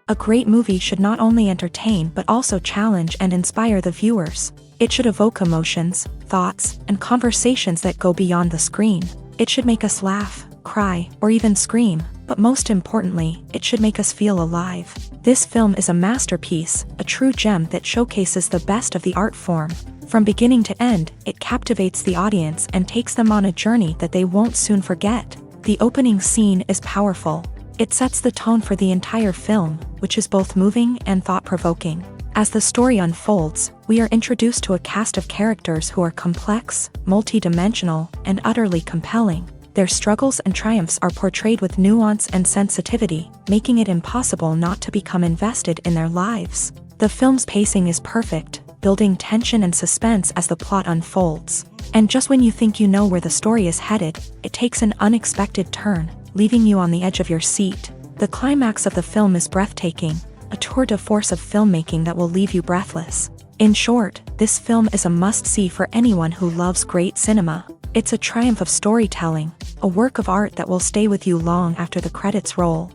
A great movie should not only entertain but also challenge and inspire the viewers. It should evoke emotions, thoughts, and conversations that go beyond the screen. It should make us laugh, cry, or even scream, but most importantly, it should make us feel alive. This film is a masterpiece, a true gem that showcases the best of the art form. From beginning to end, it captivates the audience and takes them on a journey that they won't soon forget. The opening scene is powerful. It sets the tone for the entire film, which is both moving and thought-provoking. As the story unfolds, we are introduced to a cast of characters who are complex, multi-dimensional, and utterly compelling. Their struggles and triumphs are portrayed with nuance and sensitivity, making it impossible not to become invested in their lives. The film's pacing is perfect, building tension and suspense as the plot unfolds. And just when you think you know where the story is headed, it takes an unexpected turn, leaving you on the edge of your seat. The climax of the film is breathtaking, a tour de force of filmmaking that will leave you breathless. In short, this film is a must-see for anyone who loves great cinema. It's a triumph of storytelling, a work of art that will stay with you long after the credits roll.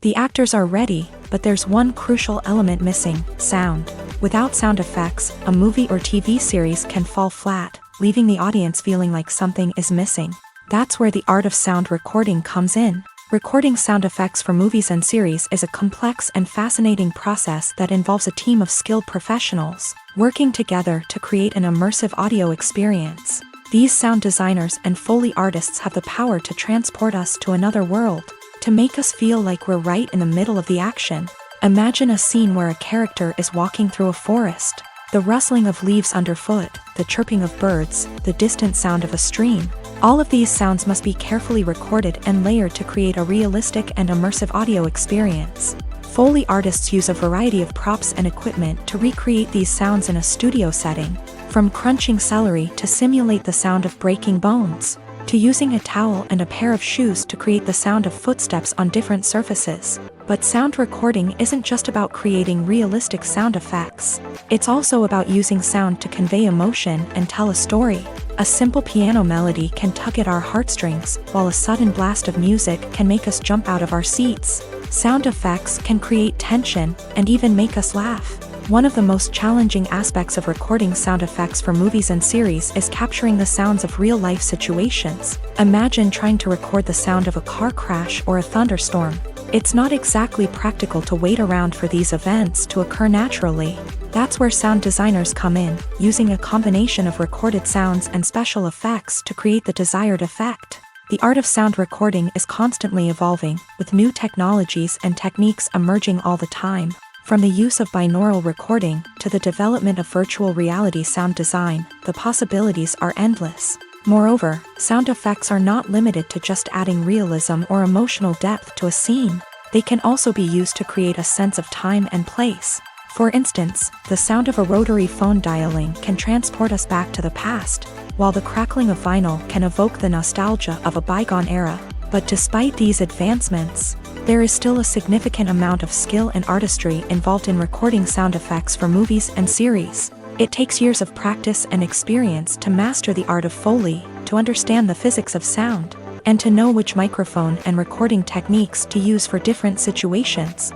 The actors are ready, but there's one crucial element missing: sound. Without sound effects, a movie or TV series can fall flat, leaving the audience feeling like something is missing. That's where the art of sound recording comes in. Recording sound effects for movies and series is a complex and fascinating process that involves a team of skilled professionals working together to create an immersive audio experience. These sound designers and Foley artists have the power to transport us to another world, to make us feel like we're right in the middle of the action. Imagine a scene where a character is walking through a forest. The rustling of leaves underfoot, the chirping of birds, the distant sound of a stream. All of these sounds must be carefully recorded and layered to create a realistic and immersive audio experience. Foley artists use a variety of props and equipment to recreate these sounds in a studio setting, from crunching celery to simulate the sound of breaking bones, to using a towel and a pair of shoes to create the sound of footsteps on different surfaces. But sound recording isn't just about creating realistic sound effects. It's also about using sound to convey emotion and tell a story. A simple piano melody can tug at our heartstrings, while a sudden blast of music can make us jump out of our seats. Sound effects can create tension and even make us laugh. One of the most challenging aspects of recording sound effects for movies and series is capturing the sounds of real-life situations. Imagine trying to record the sound of a car crash or a thunderstorm. It's not exactly practical to wait around for these events to occur naturally. That's where sound designers come in, using a combination of recorded sounds and special effects to create the desired effect. The art of sound recording is constantly evolving, with new technologies and techniques emerging all the time. From the use of binaural recording to the development of virtual reality sound design, the possibilities are endless. Moreover, sound effects are not limited to just adding realism or emotional depth to a scene. They can also be used to create a sense of time and place. For instance, the sound of a rotary phone dialing can transport us back to the past, while the crackling of vinyl can evoke the nostalgia of a bygone era. But despite these advancements, there is still a significant amount of skill and artistry involved in recording sound effects for movies and series. It takes years of practice and experience to master the art of Foley, to understand the physics of sound, and to know which microphone and recording techniques to use for different situations.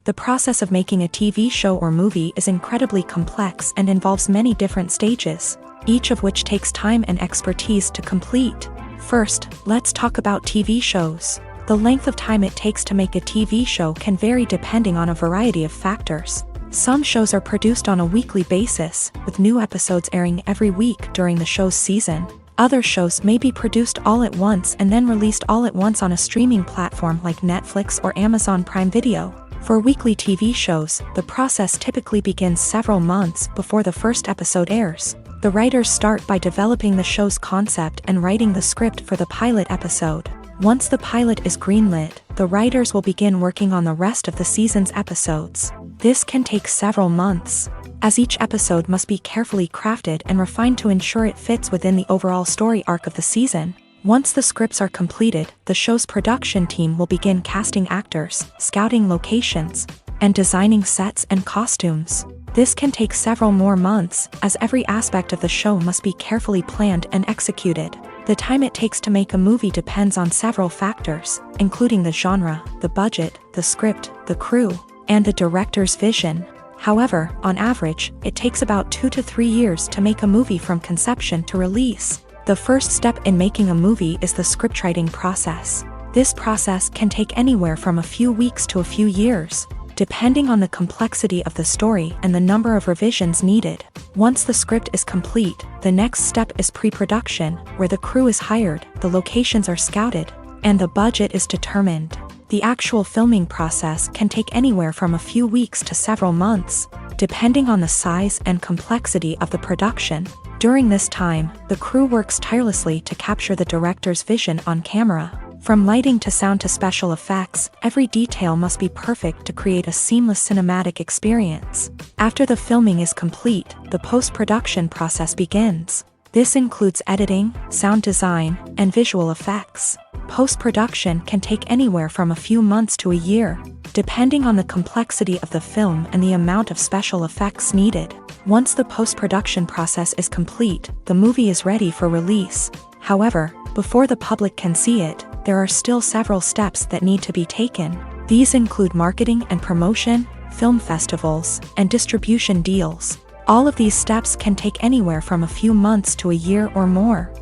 The process of making a TV show or movie is incredibly complex and involves many different stages, each of which takes time and expertise to complete. First, let's talk about TV shows. The length of time it takes to make a TV show can vary depending on a variety of factors. Some shows are produced on a weekly basis, with new episodes airing every week during the show's season. Other shows may be produced all at once and then released all at once on a streaming platform like Netflix or Amazon Prime Video. For weekly TV shows, the process typically begins several months before the first episode airs. The writers start by developing the show's concept and writing the script for the pilot episode. Once the pilot is greenlit, the writers will begin working on the rest of the season's episodes. This can take several months, as each episode must be carefully crafted and refined to ensure it fits within the overall story arc of the season. Once the scripts are completed, the show's production team will begin casting actors, scouting locations, and designing sets and costumes. This can take several more months, as every aspect of the show must be carefully planned and executed. The time it takes to make a movie depends on several factors, including the genre, the budget, the script, the crew, and the director's vision. However, on average, it takes about 2 to 3 years to make a movie from conception to release. The first step in making a movie is the scriptwriting process. This process can take anywhere from a few weeks to a few years, depending on the complexity of the story and the number of revisions needed. Once the script is complete, the next step is pre-production, where the crew is hired, the locations are scouted, and the budget is determined. The actual filming process can take anywhere from a few weeks to several months, depending on the size and complexity of the production. During this time, the crew works tirelessly to capture the director's vision on camera. From lighting to sound to special effects, every detail must be perfect to create a seamless cinematic experience. After the filming is complete, the post-production process begins. This includes editing, sound design, and visual effects. Post-production can take anywhere from a few months to a year, depending on the complexity of the film and the amount of special effects needed. Once the post-production process is complete, the movie is ready for release. However, before the public can see it, there are still several steps that need to be taken. These include marketing and promotion, film festivals, and distribution deals. All of these steps can take anywhere from a few months to a year or more.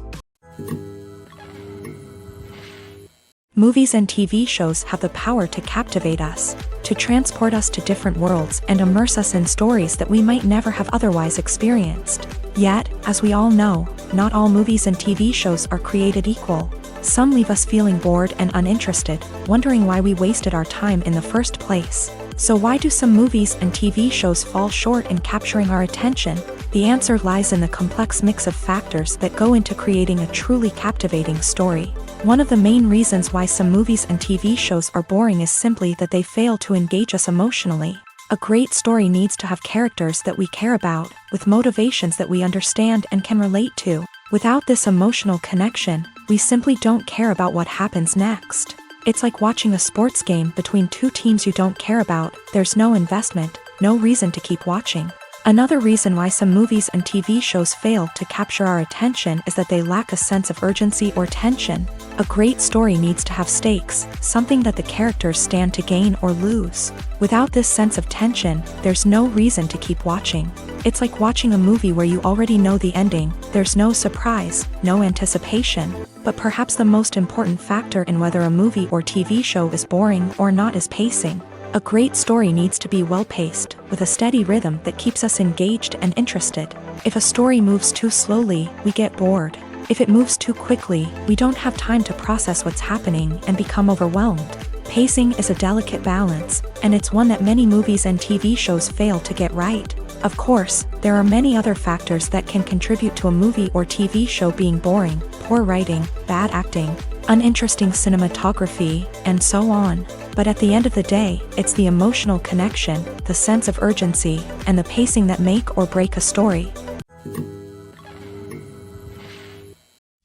Movies and TV shows have the power to captivate us, to transport us to different worlds and immerse us in stories that we might never have otherwise experienced. Yet, as we all know, not all movies and TV shows are created equal. Some leave us feeling bored and uninterested, wondering why we wasted our time in the first place. So why do some movies and TV shows fall short in capturing our attention? The answer lies in the complex mix of factors that go into creating a truly captivating story. One of the main reasons why some movies and TV shows are boring is simply that they fail to engage us emotionally. A great story needs to have characters that we care about, with motivations that we understand and can relate to. Without this emotional connection, we simply don't care about what happens next. It's like watching a sports game between two teams you don't care about. There's no investment, no reason to keep watching. Another reason why some movies and TV shows fail to capture our attention is that they lack a sense of urgency or tension. A great story needs to have stakes, something that the characters stand to gain or lose. Without this sense of tension, there's no reason to keep watching. It's like watching a movie where you already know the ending. There's no surprise, no anticipation. But perhaps the most important factor in whether a movie or TV show is boring or not is pacing. A great story needs to be well-paced, with a steady rhythm that keeps us engaged and interested. If a story moves too slowly, we get bored. If it moves too quickly, we don't have time to process what's happening and become overwhelmed. Pacing is a delicate balance, and it's one that many movies and TV shows fail to get right. Of course, there are many other factors that can contribute to a movie or TV show being boring: poor writing, bad acting, uninteresting cinematography, and so on. But at the end of the day, it's the emotional connection, the sense of urgency, and the pacing that make or break a story.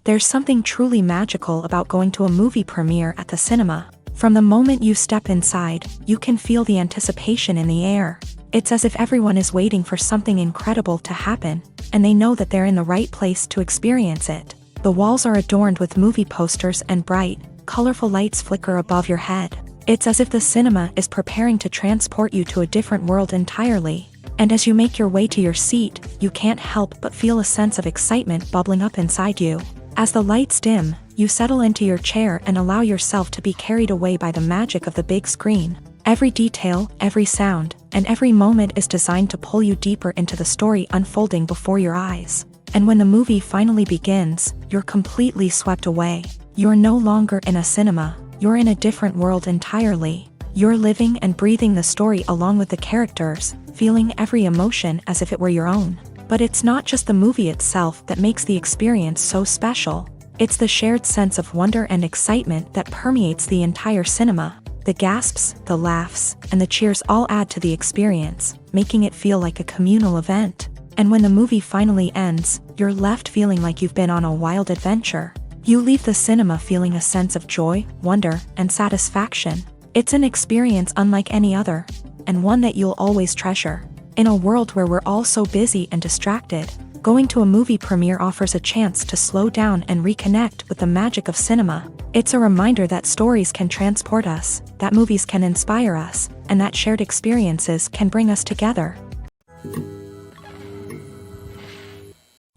There's something truly magical about going to a movie premiere at the cinema. From the moment you step inside, you can feel the anticipation in the air. It's as if everyone is waiting for something incredible to happen, and they know that they're in the right place to experience it. The walls are adorned with movie posters and bright, colorful lights flicker above your head. It's as if the cinema is preparing to transport you to a different world entirely. And as you make your way to your seat, you can't help but feel a sense of excitement bubbling up inside you. As the lights dim, you settle into your chair and allow yourself to be carried away by the magic of the big screen. Every detail, every sound, and every moment is designed to pull you deeper into the story unfolding before your eyes. And when the movie finally begins, you're completely swept away. You're no longer in a cinema. You're in a different world entirely. You're living and breathing the story along with the characters, feeling every emotion as if it were your own. But it's not just the movie itself that makes the experience so special. It's the shared sense of wonder and excitement that permeates the entire cinema. The gasps, the laughs, and the cheers all add to the experience, making it feel like a communal event. And when the movie finally ends, you're left feeling like you've been on a wild adventure. You leave the cinema feeling a sense of joy, wonder, and satisfaction. It's an experience unlike any other, and one that you'll always treasure. In a world where we're all so busy and distracted, Going to a movie premiere offers a chance to slow down and reconnect with the magic of cinema. It's a reminder that stories can transport us, that movies can inspire us, and that shared experiences can bring us together.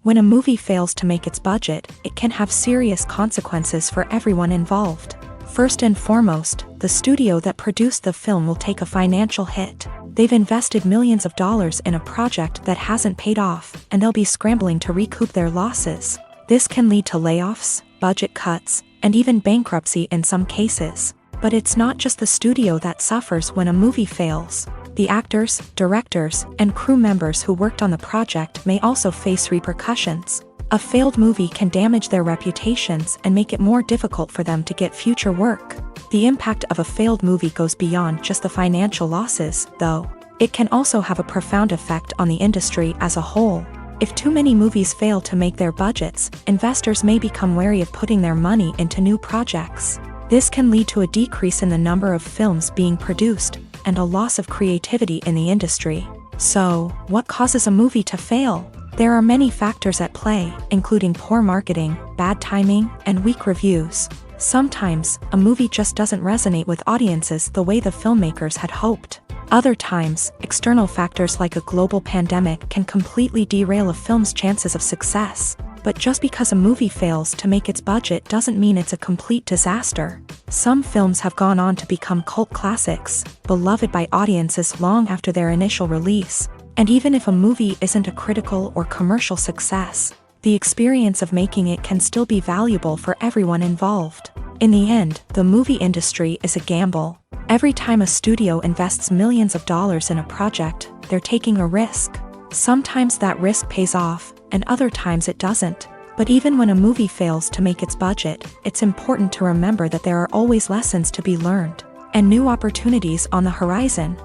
When a movie fails to make its budget, it can have serious consequences for everyone involved. First and foremost, the studio that produced the film will take a financial hit. They've invested millions of dollars in a project that hasn't paid off, and they'll be scrambling to recoup their losses. This can lead to layoffs, budget cuts, and even bankruptcy in some cases. But it's not just the studio that suffers when a movie fails. The actors, directors, and crew members who worked on the project may also face repercussions. A failed movie can damage their reputations and make it more difficult for them to get future work. The impact of a failed movie goes beyond just the financial losses, though. It can also have a profound effect on the industry as a whole. If too many movies fail to make their budgets, investors may become wary of putting their money into new projects. This can lead to a decrease in the number of films being produced, and a loss of creativity in the industry. So, what causes a movie to fail? There are many factors at play, including poor marketing, bad timing, and weak reviews. Sometimes, a movie just doesn't resonate with audiences the way the filmmakers had hoped. Other times, external factors like a global pandemic can completely derail a film's chances of success. But just because a movie fails to make its budget doesn't mean it's a complete disaster. Some films have gone on to become cult classics, beloved by audiences long after their initial release. And even if a movie isn't a critical or commercial success, the experience of making it can still be valuable for everyone involved. In the end, the movie industry is a gamble. Every time a studio invests millions of dollars in a project, they're taking a risk. Sometimes that risk pays off, and other times it doesn't. But even when a movie fails to make its budget, it's important to remember that there are always lessons to be learned, and new opportunities on the horizon.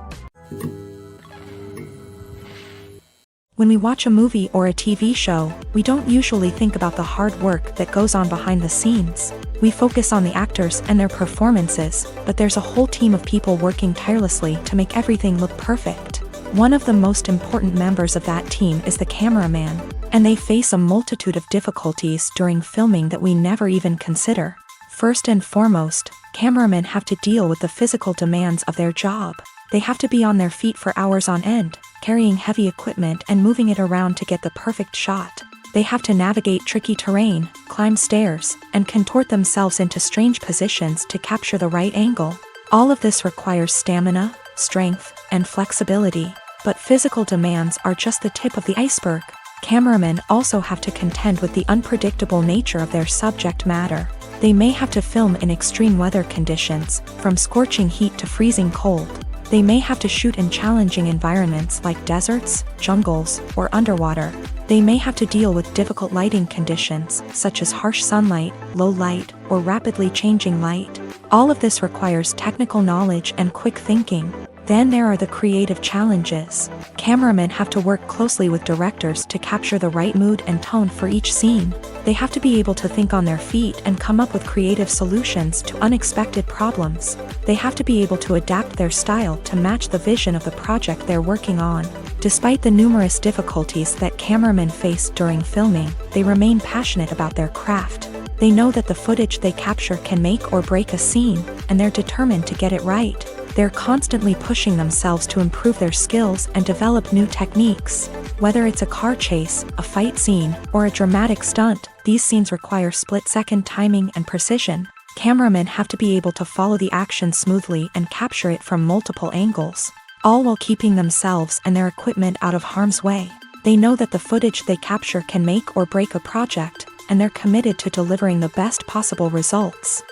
When we watch a movie or a TV show, we don't usually think about the hard work that goes on behind the scenes. We focus on the actors and their performances, but there's a whole team of people working tirelessly to make everything look perfect. One of the most important members of that team is the cameraman, and they face a multitude of difficulties during filming that we never even consider. First and foremost, cameramen have to deal with the physical demands of their job. They have to be on their feet for hours on end, carrying heavy equipment and moving it around to get the perfect shot. They have to navigate tricky terrain, climb stairs, and contort themselves into strange positions to capture the right angle. All of this requires stamina, strength, and flexibility. But physical demands are just the tip of the iceberg. Cameramen also have to contend with the unpredictable nature of their subject matter. They may have to film in extreme weather conditions, from scorching heat to freezing cold. They may have to shoot in challenging environments like deserts, jungles, or underwater. They may have to deal with difficult lighting conditions, such as harsh sunlight, low light, or rapidly changing light. All of this requires technical knowledge and quick thinking. Then there are the creative challenges. Cameramen have to work closely with directors to capture the right mood and tone for each scene. They have to be able to think on their feet and come up with creative solutions to unexpected problems. They have to be able to adapt their style to match the vision of the project they're working on. Despite the numerous difficulties that cameramen face during filming, they remain passionate about their craft. They know that the footage they capture can make or break a scene, and they're determined to get it right. They're constantly pushing themselves to improve their skills and develop new techniques. Whether it's a car chase, a fight scene, or a dramatic stunt, these scenes require split-second timing and precision. Cameramen have to be able to follow the action smoothly and capture it from multiple angles, all while keeping themselves and their equipment out of harm's way. They know that the footage they capture can make or break a project, and they're committed to delivering the best possible results.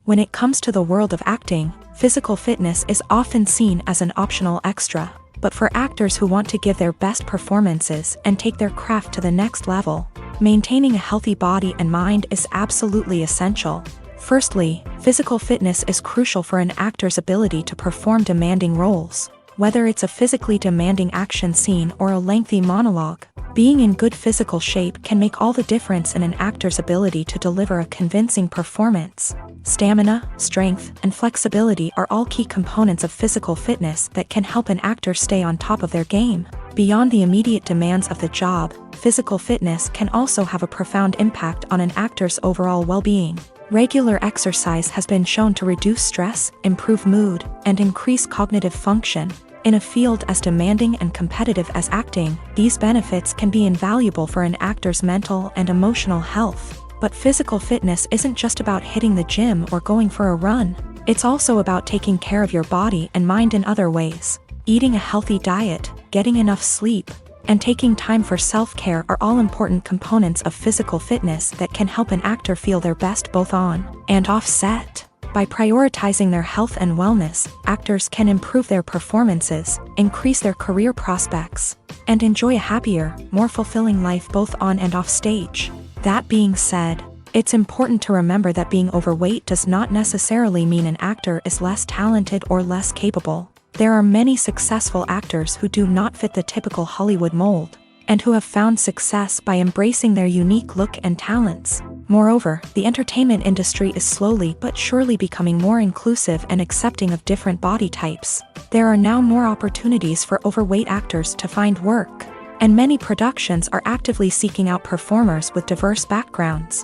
When it comes to the world of acting, physical fitness is often seen as an optional extra. But for actors who want to give their best performances and take their craft to the next level, maintaining a healthy body and mind is absolutely essential. Firstly, physical fitness is crucial for an actor's ability to perform demanding roles. Whether it's a physically demanding action scene or a lengthy monologue, being in good physical shape can make all the difference in an actor's ability to deliver a convincing performance. Stamina, strength, and flexibility are all key components of physical fitness that can help an actor stay on top of their game. Beyond the immediate demands of the job, physical fitness can also have a profound impact on an actor's overall well-being. Regular exercise has been shown to reduce stress, improve mood, and increase cognitive function. In a field as demanding and competitive as acting, these benefits can be invaluable for an actor's mental and emotional health. But physical fitness isn't just about hitting the gym or going for a run. It's also about taking care of your body and mind in other ways. Eating a healthy diet, getting enough sleep, and taking time for self-care are all important components of physical fitness that can help an actor feel their best both on and off set. By prioritizing their health and wellness, actors can improve their performances, increase their career prospects, and enjoy a happier, more fulfilling life both on and off stage. That being said, it's important to remember that being overweight does not necessarily mean an actor is less talented or less capable. There are many successful actors who do not fit the typical Hollywood mold, and who have found success by embracing their unique look and talents. Moreover, the entertainment industry is slowly but surely becoming more inclusive and accepting of different body types. There are now more opportunities for overweight actors to find work, and many productions are actively seeking out performers with diverse backgrounds.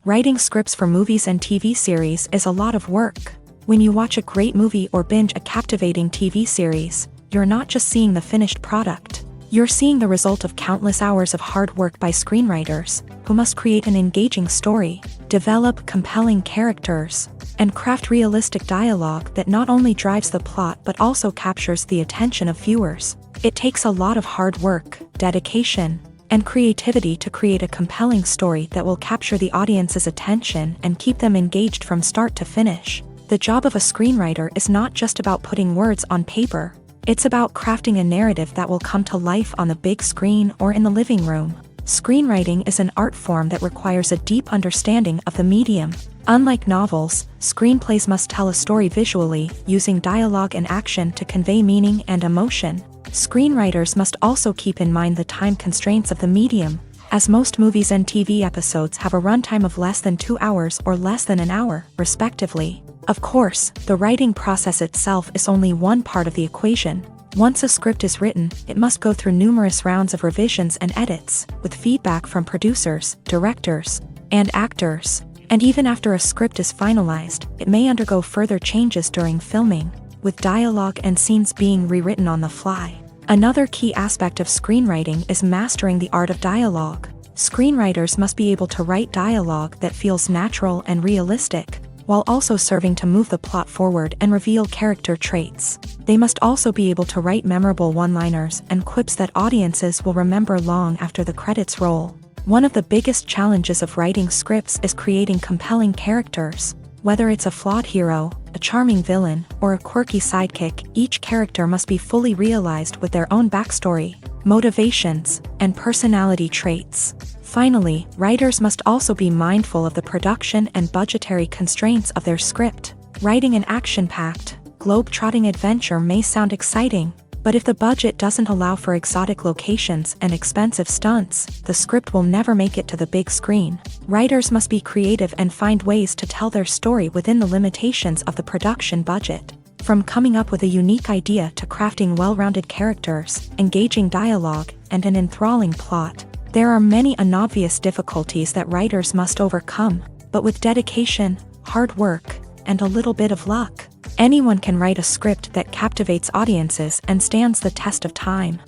Writing scripts for movies and TV series is a lot of work. When you watch a great movie or binge a captivating TV series, you're not just seeing the finished product. You're seeing the result of countless hours of hard work by screenwriters, who must create an engaging story, develop compelling characters, and craft realistic dialogue that not only drives the plot but also captures the attention of viewers. It takes a lot of hard work, dedication, and creativity to create a compelling story that will capture the audience's attention and keep them engaged from start to finish. The job of a screenwriter is not just about putting words on paper. It's about crafting a narrative that will come to life on the big screen or in the living room. Screenwriting is an art form that requires a deep understanding of the medium. Unlike novels, screenplays must tell a story visually, using dialogue and action to convey meaning and emotion. Screenwriters must also keep in mind the time constraints of the medium, as most movies and TV episodes have a runtime of less than 2 hours or less than an hour, respectively. Of course, the writing process itself is only one part of the equation. Once a script is written, it must go through numerous rounds of revisions and edits, with feedback from producers, directors, and actors. And even after a script is finalized, it may undergo further changes during filming, with dialogue and scenes being rewritten on the fly. Another key aspect of screenwriting is mastering the art of dialogue. Screenwriters must be able to write dialogue that feels natural and realistic, while also serving to move the plot forward and reveal character traits. They must also be able to write memorable one-liners and quips that audiences will remember long after the credits roll. One of the biggest challenges of writing scripts is creating compelling characters. Whether it's a flawed hero, a charming villain, or a quirky sidekick, each character must be fully realized with their own backstory, motivations, and personality traits. Finally, writers must also be mindful of the production and budgetary constraints of their script. Writing an action-packed, globe-trotting adventure may sound exciting, but if the budget doesn't allow for exotic locations and expensive stunts, the script will never make it to the big screen. Writers must be creative and find ways to tell their story within the limitations of the production budget. From coming up with a unique idea to crafting well-rounded characters, engaging dialogue, and an enthralling plot, there are many unobvious difficulties that writers must overcome, but with dedication, hard work, and a little bit of luck, anyone can write a script that captivates audiences and stands the test of time.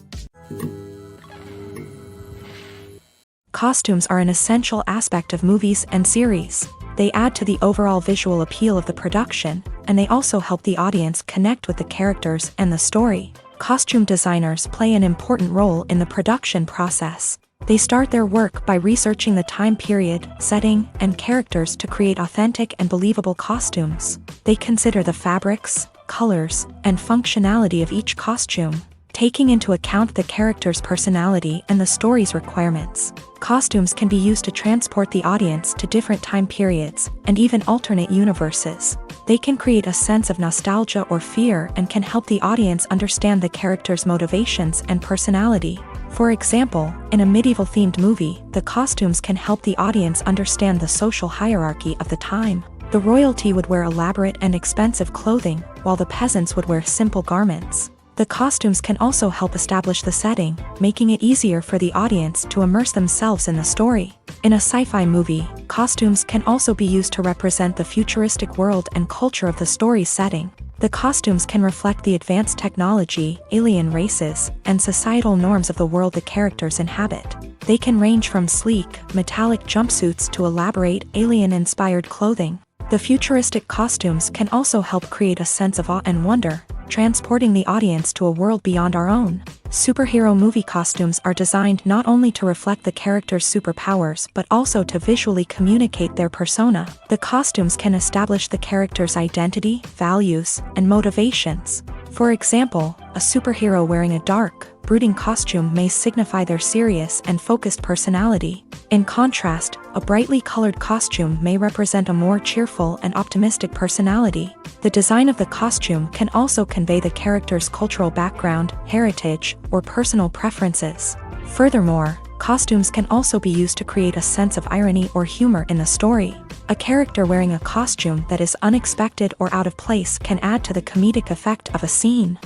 Costumes are an essential aspect of movies and series. They add to the overall visual appeal of the production, and they also help the audience connect with the characters and the story. Costume designers play an important role in the production process. They start their work by researching the time period, setting, and characters to create authentic and believable costumes. They consider the fabrics, colors, and functionality of each costume. taking into account the character's personality and the story's requirements. Costumes can be used to transport the audience to different time periods, and even alternate universes. They can create a sense of nostalgia or fear and can help the audience understand the character's motivations and personality. For example, in a medieval-themed movie, the costumes can help the audience understand the social hierarchy of the time. The royalty would wear elaborate and expensive clothing, while the peasants would wear simple garments. The costumes can also help establish the setting, making it easier for the audience to immerse themselves in the story. In a sci-fi movie, costumes can also be used to represent the futuristic world and culture of the story's setting. The costumes can reflect the advanced technology, alien races, and societal norms of the world the characters inhabit. They can range from sleek, metallic jumpsuits to elaborate, alien-inspired clothing. The futuristic costumes can also help create a sense of awe and wonder, transporting the audience to a world beyond our own. Superhero movie costumes are designed not only to reflect the character's superpowers but also to visually communicate their persona. The costumes can establish the character's identity, values, and motivations. For example, a superhero wearing a dark, brooding costume may signify their serious and focused personality. In contrast, a brightly colored costume may represent a more cheerful and optimistic personality. The design of the costume can also convey the character's cultural background, heritage, or personal preferences. Furthermore, costumes can also be used to create a sense of irony or humor in the story. A character wearing a costume that is unexpected or out of place can add to the comedic effect of a scene.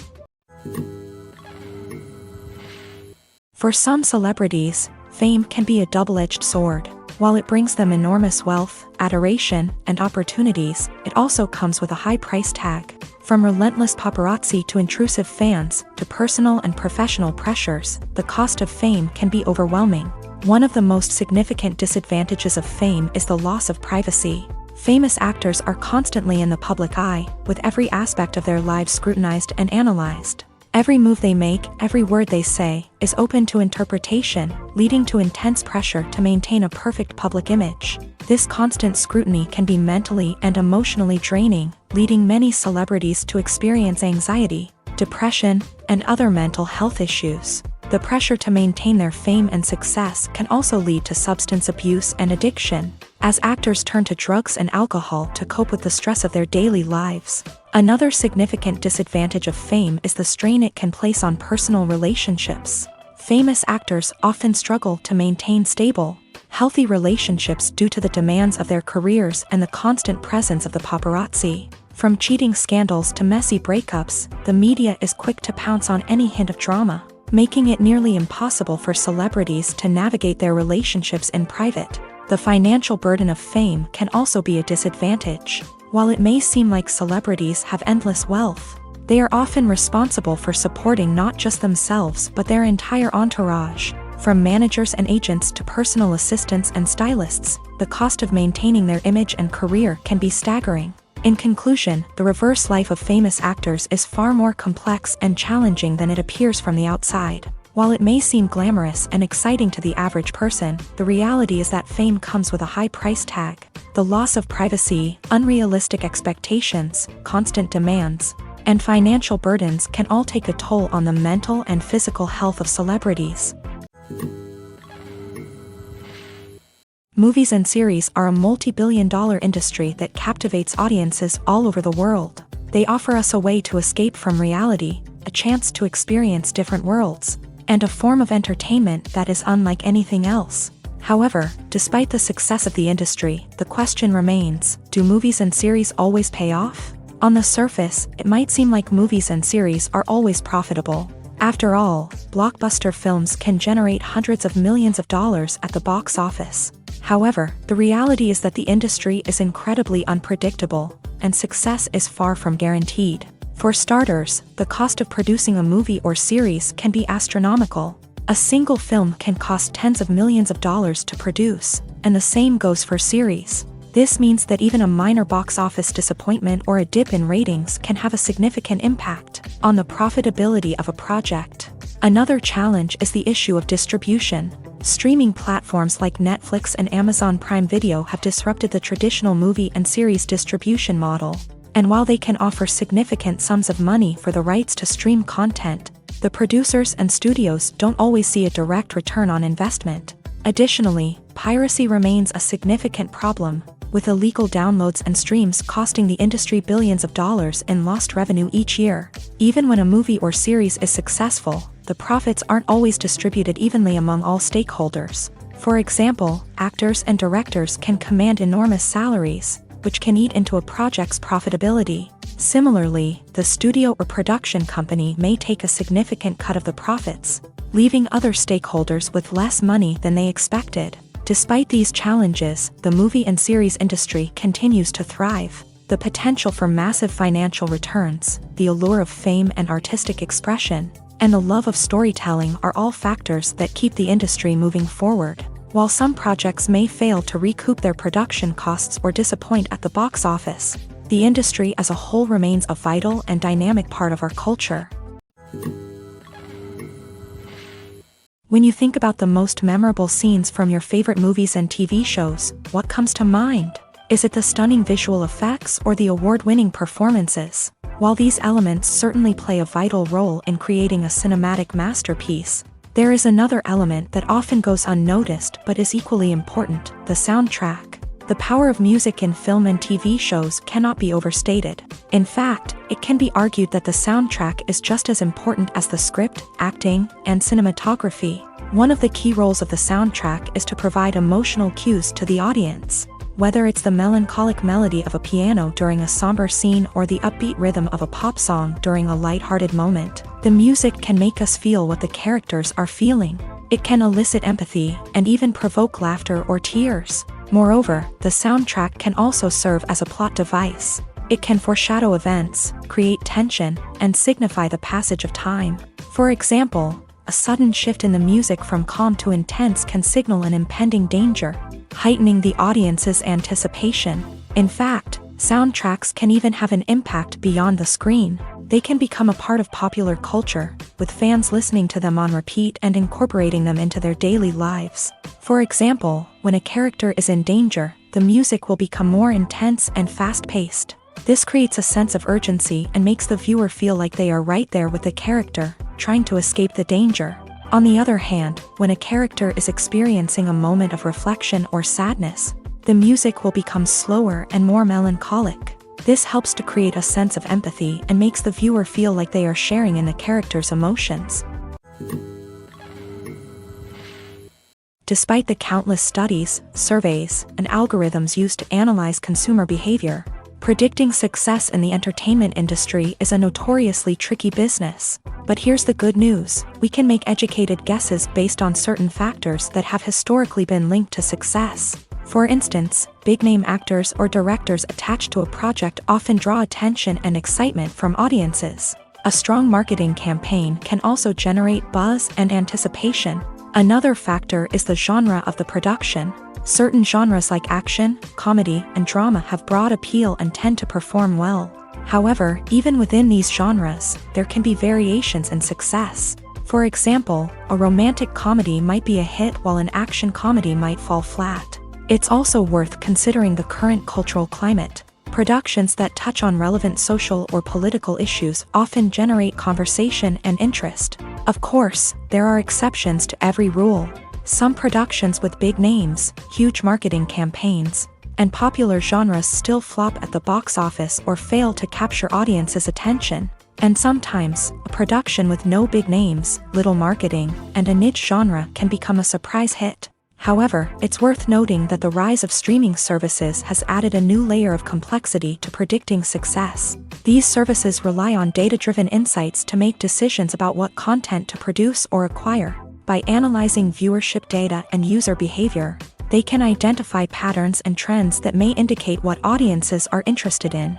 For some celebrities, fame can be a double-edged sword. While it brings them enormous wealth, adoration, and opportunities, it also comes with a high price tag. From relentless paparazzi to intrusive fans, to personal and professional pressures, the cost of fame can be overwhelming. One of the most significant disadvantages of fame is the loss of privacy. Famous actors are constantly in the public eye, with every aspect of their lives scrutinized and analyzed. Every move they make, every word they say, is open to interpretation, leading to intense pressure to maintain a perfect public image. This constant scrutiny can be mentally and emotionally draining, leading many celebrities to experience anxiety, depression, and other mental health issues. The pressure to maintain their fame and success can also lead to substance abuse and addiction, as actors turn to drugs and alcohol to cope with the stress of their daily lives. Another significant disadvantage of fame is the strain it can place on personal relationships. Famous actors often struggle to maintain stable, healthy relationships due to the demands of their careers and the constant presence of the paparazzi. From cheating scandals to messy breakups, the media is quick to pounce on any hint of drama, making it nearly impossible for celebrities to navigate their relationships in private. The financial burden of fame can also be a disadvantage. While it may seem like celebrities have endless wealth, they are often responsible for supporting not just themselves but their entire entourage. From managers and agents to personal assistants and stylists, the cost of maintaining their image and career can be staggering. In conclusion, the reverse life of famous actors is far more complex and challenging than it appears from the outside. While it may seem glamorous and exciting to the average person, the reality is that fame comes with a high price tag. The loss of privacy, unrealistic expectations, constant demands, and financial burdens can all take a toll on the mental and physical health of celebrities. Movies and series are a multi-billion-dollar industry that captivates audiences all over the world. They offer us a way to escape from reality, a chance to experience different worlds, and a form of entertainment that is unlike anything else. However, despite the success of the industry, the question remains, do movies and series always pay off? On the surface, it might seem like movies and series are always profitable. After all, blockbuster films can generate hundreds of millions of dollars at the box office. However, the reality is that the industry is incredibly unpredictable, and success is far from guaranteed. For starters, the cost of producing a movie or series can be astronomical. A single film can cost tens of millions of dollars to produce, and the same goes for series. This means that even a minor box office disappointment or a dip in ratings can have a significant impact on the profitability of a project. Another challenge is the issue of distribution. Streaming platforms like Netflix and Amazon Prime Video have disrupted the traditional movie and series distribution model. And while they can offer significant sums of money for the rights to stream content, the producers and studios don't always see a direct return on investment. Additionally, piracy remains a significant problem, with illegal downloads and streams costing the industry billions of dollars in lost revenue each year. Even when a movie or series is successful, the profits aren't always distributed evenly among all stakeholders. For example, actors and directors can command enormous salaries, which can eat into a project's profitability. Similarly, the studio or production company may take a significant cut of the profits, leaving other stakeholders with less money than they expected. Despite these challenges, the movie and series industry continues to thrive. The potential for massive financial returns, the allure of fame and artistic expression, and the love of storytelling are all factors that keep the industry moving forward. While some projects may fail to recoup their production costs or disappoint at the box office, the industry as a whole remains a vital and dynamic part of our culture. When you think about the most memorable scenes from your favorite movies and TV shows, what comes to mind? Is it the stunning visual effects or the award-winning performances? While these elements certainly play a vital role in creating a cinematic masterpiece, there is another element that often goes unnoticed but is equally important: the soundtrack. The power of music in film and TV shows cannot be overstated. In fact, it can be argued that the soundtrack is just as important as the script, acting, and cinematography. One of the key roles of the soundtrack is to provide emotional cues to the audience. Whether it's the melancholic melody of a piano during a somber scene or the upbeat rhythm of a pop song during a lighthearted moment, the music can make us feel what the characters are feeling. It can elicit empathy and even provoke laughter or tears. Moreover, the soundtrack can also serve as a plot device. It can foreshadow events, create tension, and signify the passage of time. For example, a sudden shift in the music from calm to intense can signal an impending danger, heightening the audience's anticipation. In fact, soundtracks can even have an impact beyond the screen. They can become a part of popular culture, with fans listening to them on repeat and incorporating them into their daily lives. For example, when a character is in danger, the music will become more intense and fast-paced. This creates a sense of urgency and makes the viewer feel like they are right there with the character, trying to escape the danger. On the other hand, when a character is experiencing a moment of reflection or sadness, the music will become slower and more melancholic. This helps to create a sense of empathy and makes the viewer feel like they are sharing in the character's emotions. Despite the countless studies, surveys, and algorithms used to analyze consumer behavior, predicting success in the entertainment industry is a notoriously tricky business. But here's the good news: we can make educated guesses based on certain factors that have historically been linked to success. For instance, big-name actors or directors attached to a project often draw attention and excitement from audiences. A strong marketing campaign can also generate buzz and anticipation. Another factor is the genre of the production. Certain genres like action, comedy, and drama have broad appeal and tend to perform well. However, even within these genres, there can be variations in success. For example, a romantic comedy might be a hit while an action comedy might fall flat. It's also worth considering the current cultural climate. Productions that touch on relevant social or political issues often generate conversation and interest. Of course, there are exceptions to every rule. Some productions with big names, huge marketing campaigns, and popular genres still flop at the box office or fail to capture audiences' attention. And sometimes, a production with no big names, little marketing, and a niche genre can become a surprise hit. However, it's worth noting that the rise of streaming services has added a new layer of complexity to predicting success. These services rely on data-driven insights to make decisions about what content to produce or acquire. By analyzing viewership data and user behavior, they can identify patterns and trends that may indicate what audiences are interested in.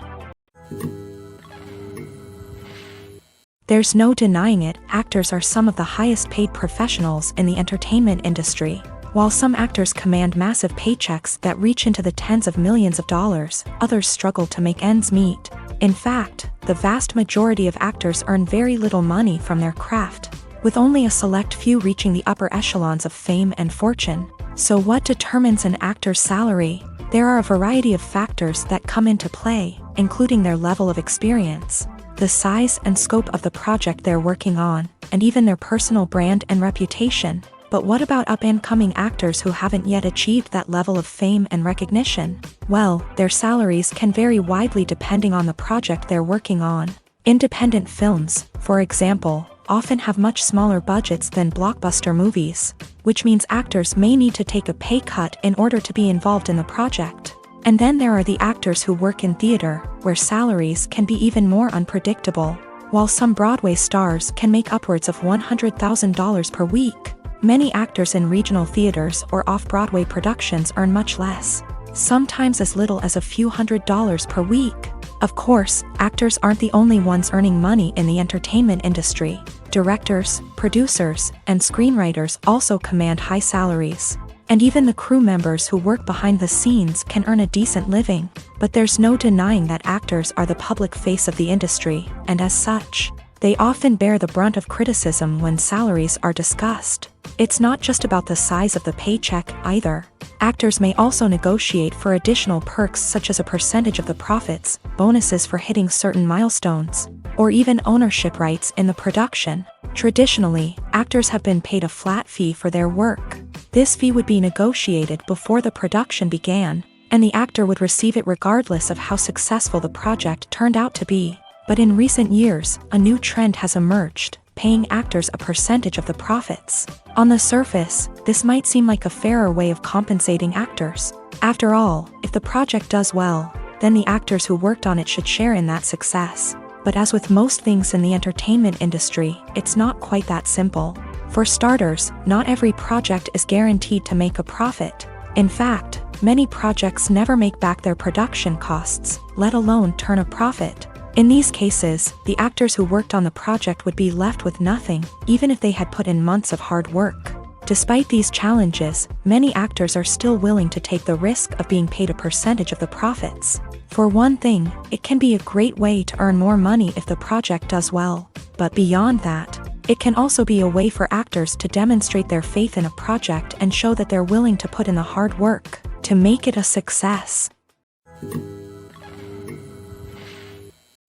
There's no denying it, actors are some of the highest-paid professionals in the entertainment industry. While some actors command massive paychecks that reach into the tens of millions of dollars, others struggle to make ends meet. In fact, the vast majority of actors earn very little money from their craft, with only a select few reaching the upper echelons of fame and fortune. So what determines an actor's salary? There are a variety of factors that come into play, including their level of experience, the size and scope of the project they're working on, and even their personal brand and reputation. But what about up-and-coming actors who haven't yet achieved that level of fame and recognition? Well, their salaries can vary widely depending on the project they're working on. Independent films, for example, often have much smaller budgets than blockbuster movies, which means actors may need to take a pay cut in order to be involved in the project. And then there are the actors who work in theater, where salaries can be even more unpredictable. While some Broadway stars can make upwards of $100,000 per week, many actors in regional theaters or off-Broadway productions earn much less, sometimes as little as a few $100s per week. Of course, actors aren't the only ones earning money in the entertainment industry. Directors, producers, and screenwriters also command high salaries. And even the crew members who work behind the scenes can earn a decent living. But there's no denying that actors are the public face of the industry, and as such, they often bear the brunt of criticism when salaries are discussed. It's not just about the size of the paycheck either. Actors may also negotiate for additional perks such as a percentage of the profits, bonuses for hitting certain milestones, or even ownership rights in the production. Traditionally, actors have been paid a flat fee for their work. This fee would be negotiated before the production began, and the actor would receive it regardless of how successful the project turned out to be. But in recent years, a new trend has emerged, paying actors a percentage of the profits. On the surface, this might seem like a fairer way of compensating actors. After all, if the project does well, then the actors who worked on it should share in that success. But as with most things in the entertainment industry, it's not quite that simple. For starters, not every project is guaranteed to make a profit. In fact, many projects never make back their production costs, let alone turn a profit. In these cases, the actors who worked on the project would be left with nothing, even if they had put in months of hard work. Despite these challenges, many actors are still willing to take the risk of being paid a percentage of the profits. For one thing, it can be a great way to earn more money if the project does well. But beyond that, it can also be a way for actors to demonstrate their faith in a project and show that they're willing to put in the hard work to make it a success.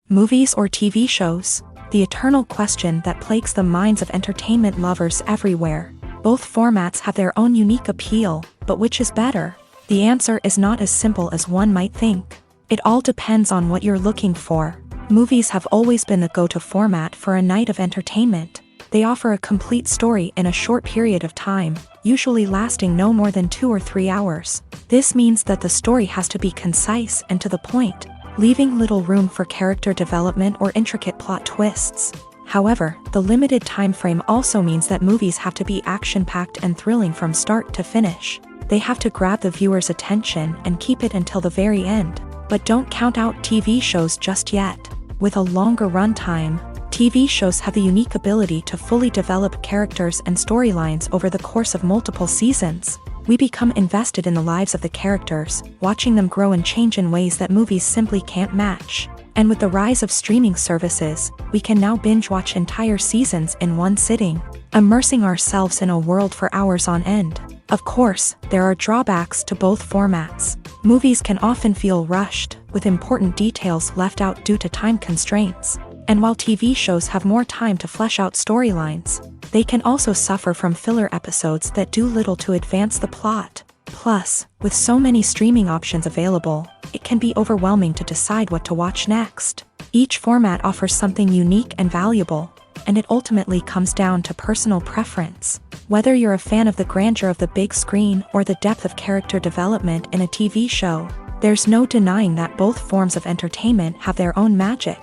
Movies or TV shows? The eternal question that plagues the minds of entertainment lovers everywhere. Both formats have their own unique appeal, but which is better? The answer is not as simple as one might think. It all depends on what you're looking for. Movies have always been the go-to format for a night of entertainment. They offer a complete story in a short period of time, usually lasting no more than 2 or 3 hours. This means that the story has to be concise and to the point, leaving little room for character development or intricate plot twists. However, the limited time frame also means that movies have to be action-packed and thrilling from start to finish. They have to grab the viewer's attention and keep it until the very end. But don't count out TV shows just yet. With a longer runtime, TV shows have the unique ability to fully develop characters and storylines over the course of multiple seasons. We become invested in the lives of the characters, watching them grow and change in ways that movies simply can't match. And with the rise of streaming services, we can now binge-watch entire seasons in one sitting, immersing ourselves in a world for hours on end. Of course, there are drawbacks to both formats. Movies can often feel rushed, with important details left out due to time constraints. And while TV shows have more time to flesh out storylines, they can also suffer from filler episodes that do little to advance the plot. Plus, with so many streaming options available, it can be overwhelming to decide what to watch next. Each format offers something unique and valuable, and it ultimately comes down to personal preference. Whether you're a fan of the grandeur of the big screen or the depth of character development in a TV show, there's no denying that both forms of entertainment have their own magic.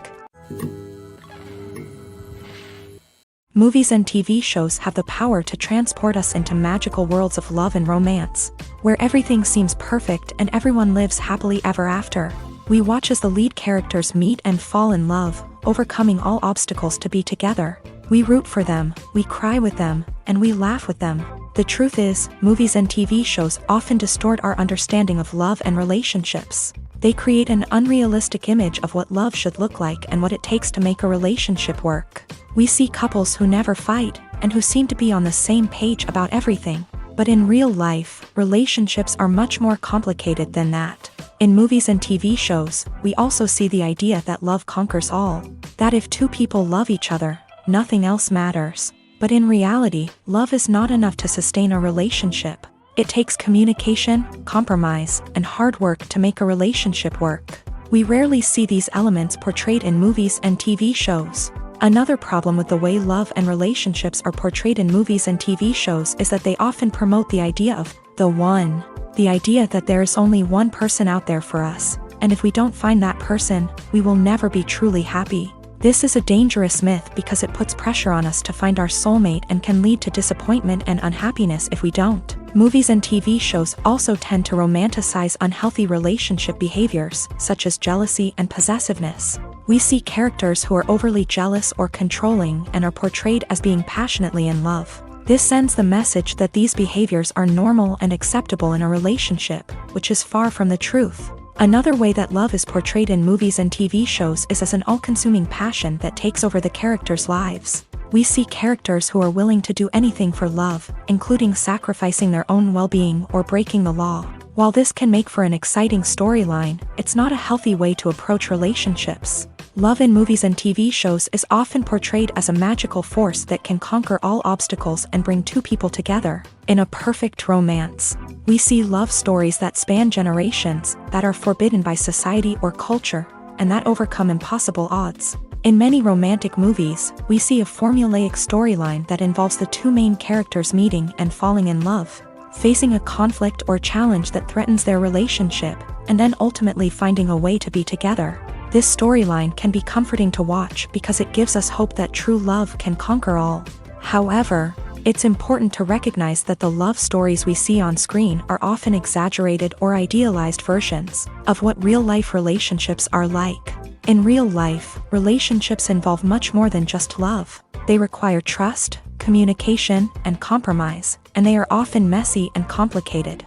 Movies and TV shows have the power to transport us into magical worlds of love and romance, where everything seems perfect and everyone lives happily ever after. We watch as the lead characters meet and fall in love, overcoming all obstacles to be together. We root for them, we cry with them, and we laugh with them. The truth is, movies and TV shows often distort our understanding of love and relationships. They create an unrealistic image of what love should look like and what it takes to make a relationship work. We see couples who never fight, and who seem to be on the same page about everything. But in real life, relationships are much more complicated than that. In movies and TV shows, we also see the idea that love conquers all, that if two people love each other, nothing else matters. But in reality, love is not enough to sustain a relationship. It takes communication, compromise, and hard work to make a relationship work. We rarely see these elements portrayed in movies and TV shows. Another problem with the way love and relationships are portrayed in movies and TV shows is that they often promote the idea of the one. The idea that there is only one person out there for us, and if we don't find that person, we will never be truly happy. This is a dangerous myth because it puts pressure on us to find our soulmate and can lead to disappointment and unhappiness if we don't. Movies and TV shows also tend to romanticize unhealthy relationship behaviors, such as jealousy and possessiveness. We see characters who are overly jealous or controlling and are portrayed as being passionately in love. This sends the message that these behaviors are normal and acceptable in a relationship, which is far from the truth. Another way that love is portrayed in movies and TV shows is as an all-consuming passion that takes over the characters' lives. We see characters who are willing to do anything for love, including sacrificing their own well-being or breaking the law. While this can make for an exciting storyline, it's not a healthy way to approach relationships. Love in movies and TV shows is often portrayed as a magical force that can conquer all obstacles and bring two people together. In a perfect romance, we see love stories that span generations, that are forbidden by society or culture, and that overcome impossible odds. In many romantic movies, we see a formulaic storyline that involves the two main characters meeting and falling in love, facing a conflict or challenge that threatens their relationship, and then ultimately finding a way to be together. This storyline can be comforting to watch because it gives us hope that true love can conquer all. However, it's important to recognize that the love stories we see on screen are often exaggerated or idealized versions of what real-life relationships are like. In real life, relationships involve much more than just love. They require trust, communication, and compromise, and they are often messy and complicated.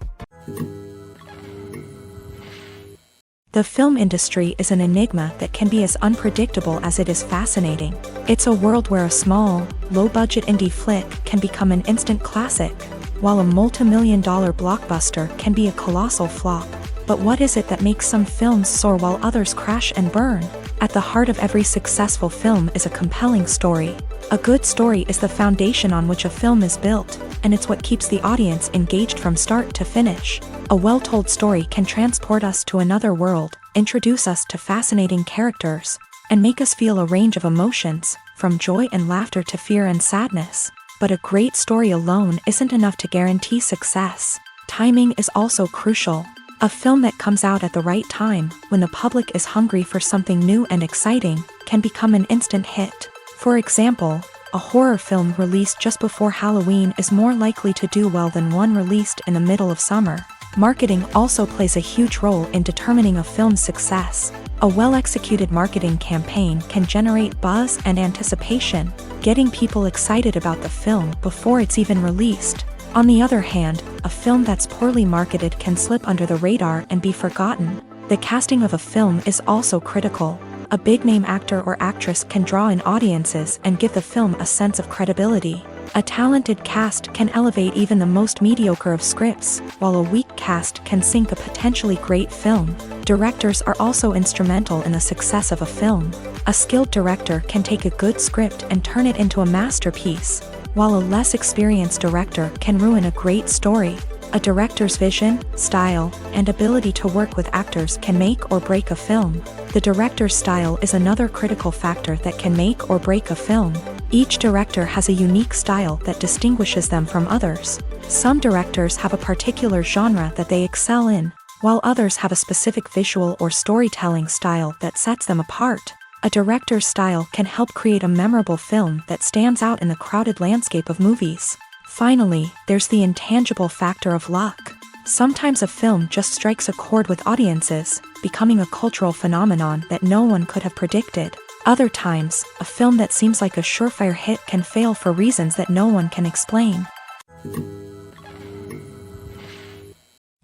The film industry is an enigma that can be as unpredictable as it is fascinating. It's a world where a small, low-budget indie flick can become an instant classic, while a multi-million-dollar blockbuster can be a colossal flop. But what is it that makes some films soar while others crash and burn? At the heart of every successful film is a compelling story. A good story is the foundation on which a film is built, and it's what keeps the audience engaged from start to finish. A well-told story can transport us to another world, introduce us to fascinating characters, and make us feel a range of emotions, from joy and laughter to fear and sadness. But a great story alone isn't enough to guarantee success. Timing is also crucial. A film that comes out at the right time, when the public is hungry for something new and exciting, can become an instant hit. For example, a horror film released just before Halloween is more likely to do well than one released in the middle of summer. Marketing also plays a huge role in determining a film's success. A well-executed marketing campaign can generate buzz and anticipation, getting people excited about the film before it's even released. On the other hand, a film that's poorly marketed can slip under the radar and be forgotten. The casting of a film is also critical. A big-name actor or actress can draw in audiences and give the film a sense of credibility. A talented cast can elevate even the most mediocre of scripts, while a weak cast can sink a potentially great film. Directors are also instrumental in the success of a film. A skilled director can take a good script and turn it into a masterpiece, while a less experienced director can ruin a great story. A director's vision, style, and ability to work with actors can make or break a film. The director's style is another critical factor that can make or break a film. Each director has a unique style that distinguishes them from others. Some directors have a particular genre that they excel in, while others have a specific visual or storytelling style that sets them apart. A director's style can help create a memorable film that stands out in the crowded landscape of movies. Finally, there's the intangible factor of luck. Sometimes a film just strikes a chord with audiences, becoming a cultural phenomenon that no one could have predicted. Other times, a film that seems like a surefire hit can fail for reasons that no one can explain.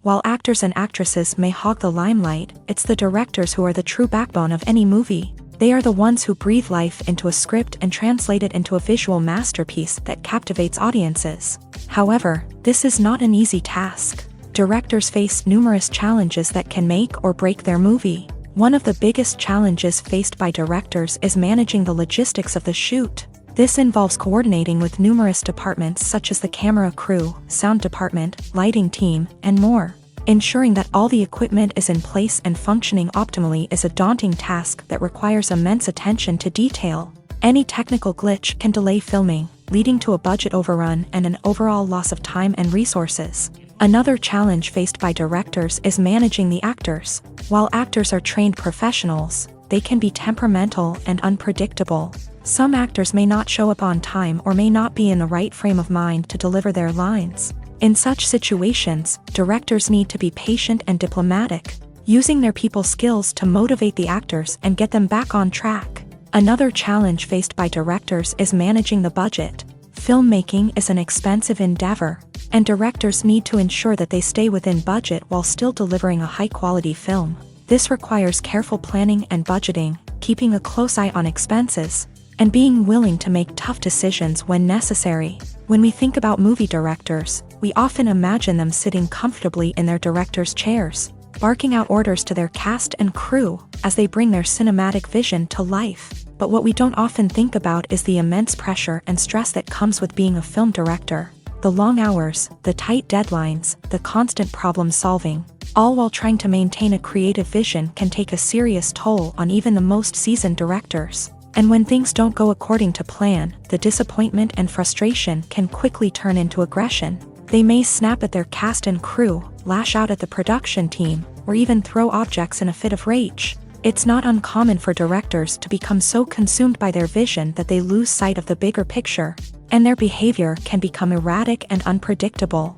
While actors and actresses may hog the limelight, it's the directors who are the true backbone of any movie. They are the ones who breathe life into a script and translate it into a visual masterpiece that captivates audiences. However, this is not an easy task. Directors face numerous challenges that can make or break their movie. One of the biggest challenges faced by directors is managing the logistics of the shoot. This involves coordinating with numerous departments such as the camera crew, sound department, lighting team, and more. Ensuring that all the equipment is in place and functioning optimally is a daunting task that requires immense attention to detail. Any technical glitch can delay filming, leading to a budget overrun and an overall loss of time and resources. Another challenge faced by directors is managing the actors. While actors are trained professionals, they can be temperamental and unpredictable. Some actors may not show up on time or may not be in the right frame of mind to deliver their lines. In such situations, directors need to be patient and diplomatic, using their people skills to motivate the actors and get them back on track. Another challenge faced by directors is managing the budget. Filmmaking is an expensive endeavor, and directors need to ensure that they stay within budget while still delivering a high-quality film. This requires careful planning and budgeting, keeping a close eye on expenses, and being willing to make tough decisions when necessary. When we think about movie directors, we often imagine them sitting comfortably in their director's chairs, barking out orders to their cast and crew as they bring their cinematic vision to life. But what we don't often think about is the immense pressure and stress that comes with being a film director. The long hours, the tight deadlines, the constant problem solving, all while trying to maintain a creative vision can take a serious toll on even the most seasoned directors. And when things don't go according to plan, the disappointment and frustration can quickly turn into aggression. They may snap at their cast and crew, lash out at the production team, or even throw objects in a fit of rage. It's not uncommon for directors to become so consumed by their vision that they lose sight of the bigger picture, and their behavior can become erratic and unpredictable.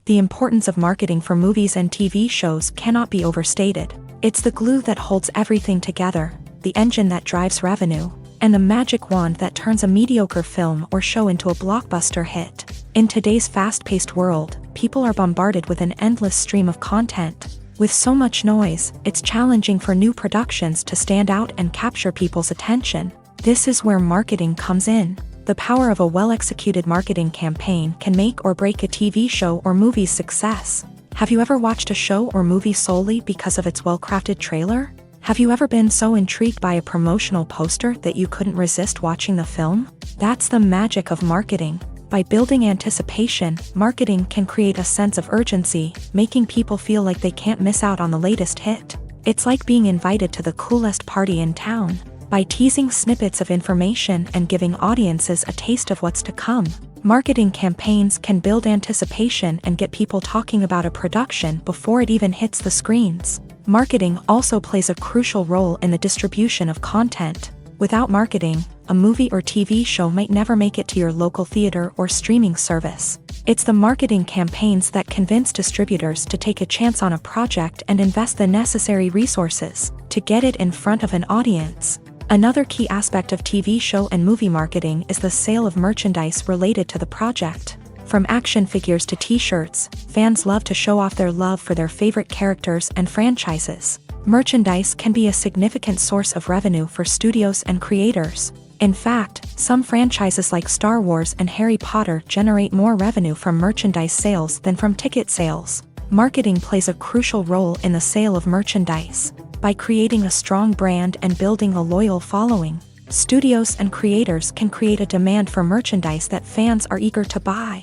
The importance of marketing for movies and TV shows cannot be overstated. It's the glue that holds everything together, the engine that drives revenue, and the magic wand that turns a mediocre film or show into a blockbuster hit. In today's fast-paced world, people are bombarded with an endless stream of content. With so much noise, it's challenging for new productions to stand out and capture people's attention. This is where marketing comes in. The power of a well-executed marketing campaign can make or break a TV show or movie's success. Have you ever watched a show or movie solely because of its well-crafted trailer? Have you ever been so intrigued by a promotional poster that you couldn't resist watching the film? That's the magic of marketing. By building anticipation, marketing can create a sense of urgency, making people feel like they can't miss out on the latest hit. It's like being invited to the coolest party in town. By teasing snippets of information and giving audiences a taste of what's to come, marketing campaigns can build anticipation and get people talking about a production before it even hits the screens. Marketing also plays a crucial role in the distribution of content. Without marketing, a movie or TV show might never make it to your local theater or streaming service. It's the marketing campaigns that convince distributors to take a chance on a project and invest the necessary resources to get it in front of an audience. Another key aspect of TV show and movie marketing is the sale of merchandise related to the project. From action figures to t-shirts, fans love to show off their love for their favorite characters and franchises. Merchandise can be a significant source of revenue for studios and creators. In fact, some franchises like Star Wars and Harry Potter generate more revenue from merchandise sales than from ticket sales. Marketing plays a crucial role in the sale of merchandise. By creating a strong brand and building a loyal following, studios and creators can create a demand for merchandise that fans are eager to buy.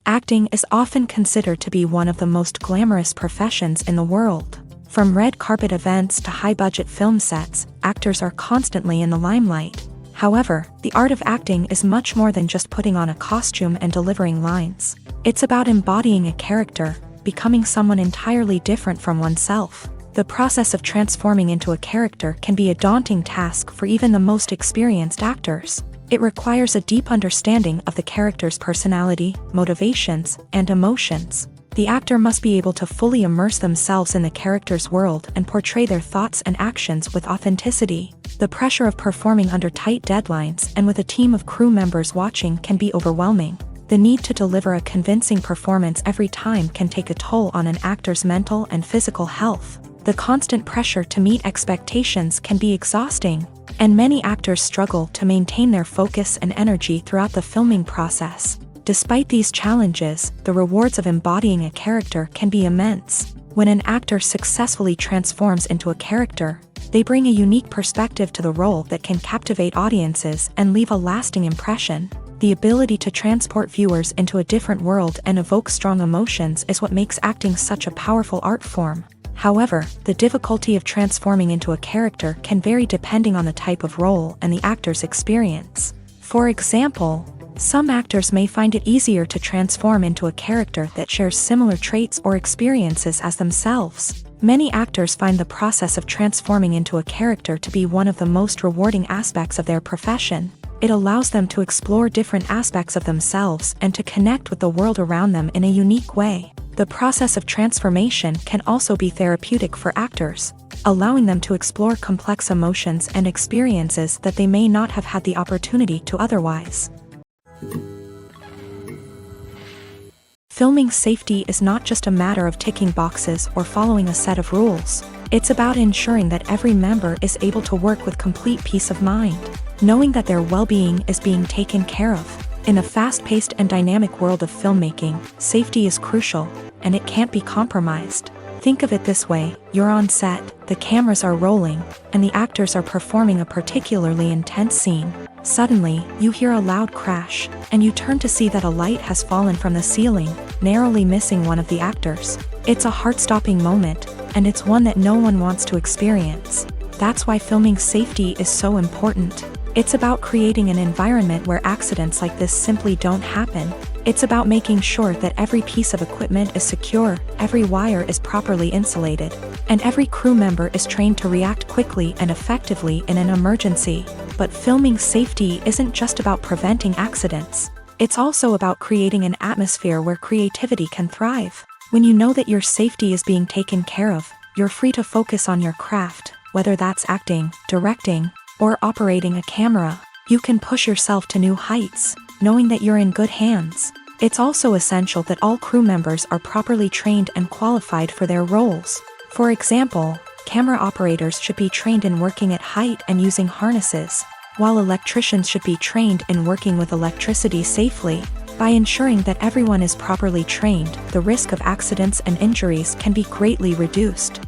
Acting is often considered to be one of the most glamorous professions in the world. From red carpet events to high-budget film sets, actors are constantly in the limelight. However, the art of acting is much more than just putting on a costume and delivering lines. It's about embodying a character, becoming someone entirely different from oneself. The process of transforming into a character can be a daunting task for even the most experienced actors. It requires a deep understanding of the character's personality, motivations, and emotions. The actor must be able to fully immerse themselves in the character's world and portray their thoughts and actions with authenticity. The pressure of performing under tight deadlines and with a team of crew members watching can be overwhelming. The need to deliver a convincing performance every time can take a toll on an actor's mental and physical health. The constant pressure to meet expectations can be exhausting. And many actors struggle to maintain their focus and energy throughout the filming process. Despite these challenges, the rewards of embodying a character can be immense. When an actor successfully transforms into a character, they bring a unique perspective to the role that can captivate audiences and leave a lasting impression. The ability to transport viewers into a different world and evoke strong emotions is what makes acting such a powerful art form. However, the difficulty of transforming into a character can vary depending on the type of role and the actor's experience. For example, some actors may find it easier to transform into a character that shares similar traits or experiences as themselves. Many actors find the process of transforming into a character to be one of the most rewarding aspects of their profession. It allows them to explore different aspects of themselves and to connect with the world around them in a unique way. The process of transformation can also be therapeutic for actors, allowing them to explore complex emotions and experiences that they may not have had the opportunity to otherwise. Filming safety is not just a matter of ticking boxes or following a set of rules. It's about ensuring that every member is able to work with complete peace of mind, knowing that their well-being is being taken care of. In a fast-paced and dynamic world of filmmaking, safety is crucial, and it can't be compromised. Think of it this way: you're on set, the cameras are rolling, and the actors are performing a particularly intense scene. Suddenly, you hear a loud crash, and you turn to see that a light has fallen from the ceiling, narrowly missing one of the actors. It's a heart-stopping moment, and it's one that no one wants to experience. That's why filming safety is so important. It's about creating an environment where accidents like this simply don't happen. It's about making sure that every piece of equipment is secure, every wire is properly insulated, and every crew member is trained to react quickly and effectively in an emergency. But filming safety isn't just about preventing accidents. It's also about creating an atmosphere where creativity can thrive. When you know that your safety is being taken care of, you're free to focus on your craft, whether that's acting, directing, or operating a camera. You can push yourself to new heights, knowing that you're in good hands. It's also essential that all crew members are properly trained and qualified for their roles. For example, camera operators should be trained in working at height and using harnesses, while electricians should be trained in working with electricity safely. By ensuring that everyone is properly trained, the risk of accidents and injuries can be greatly reduced.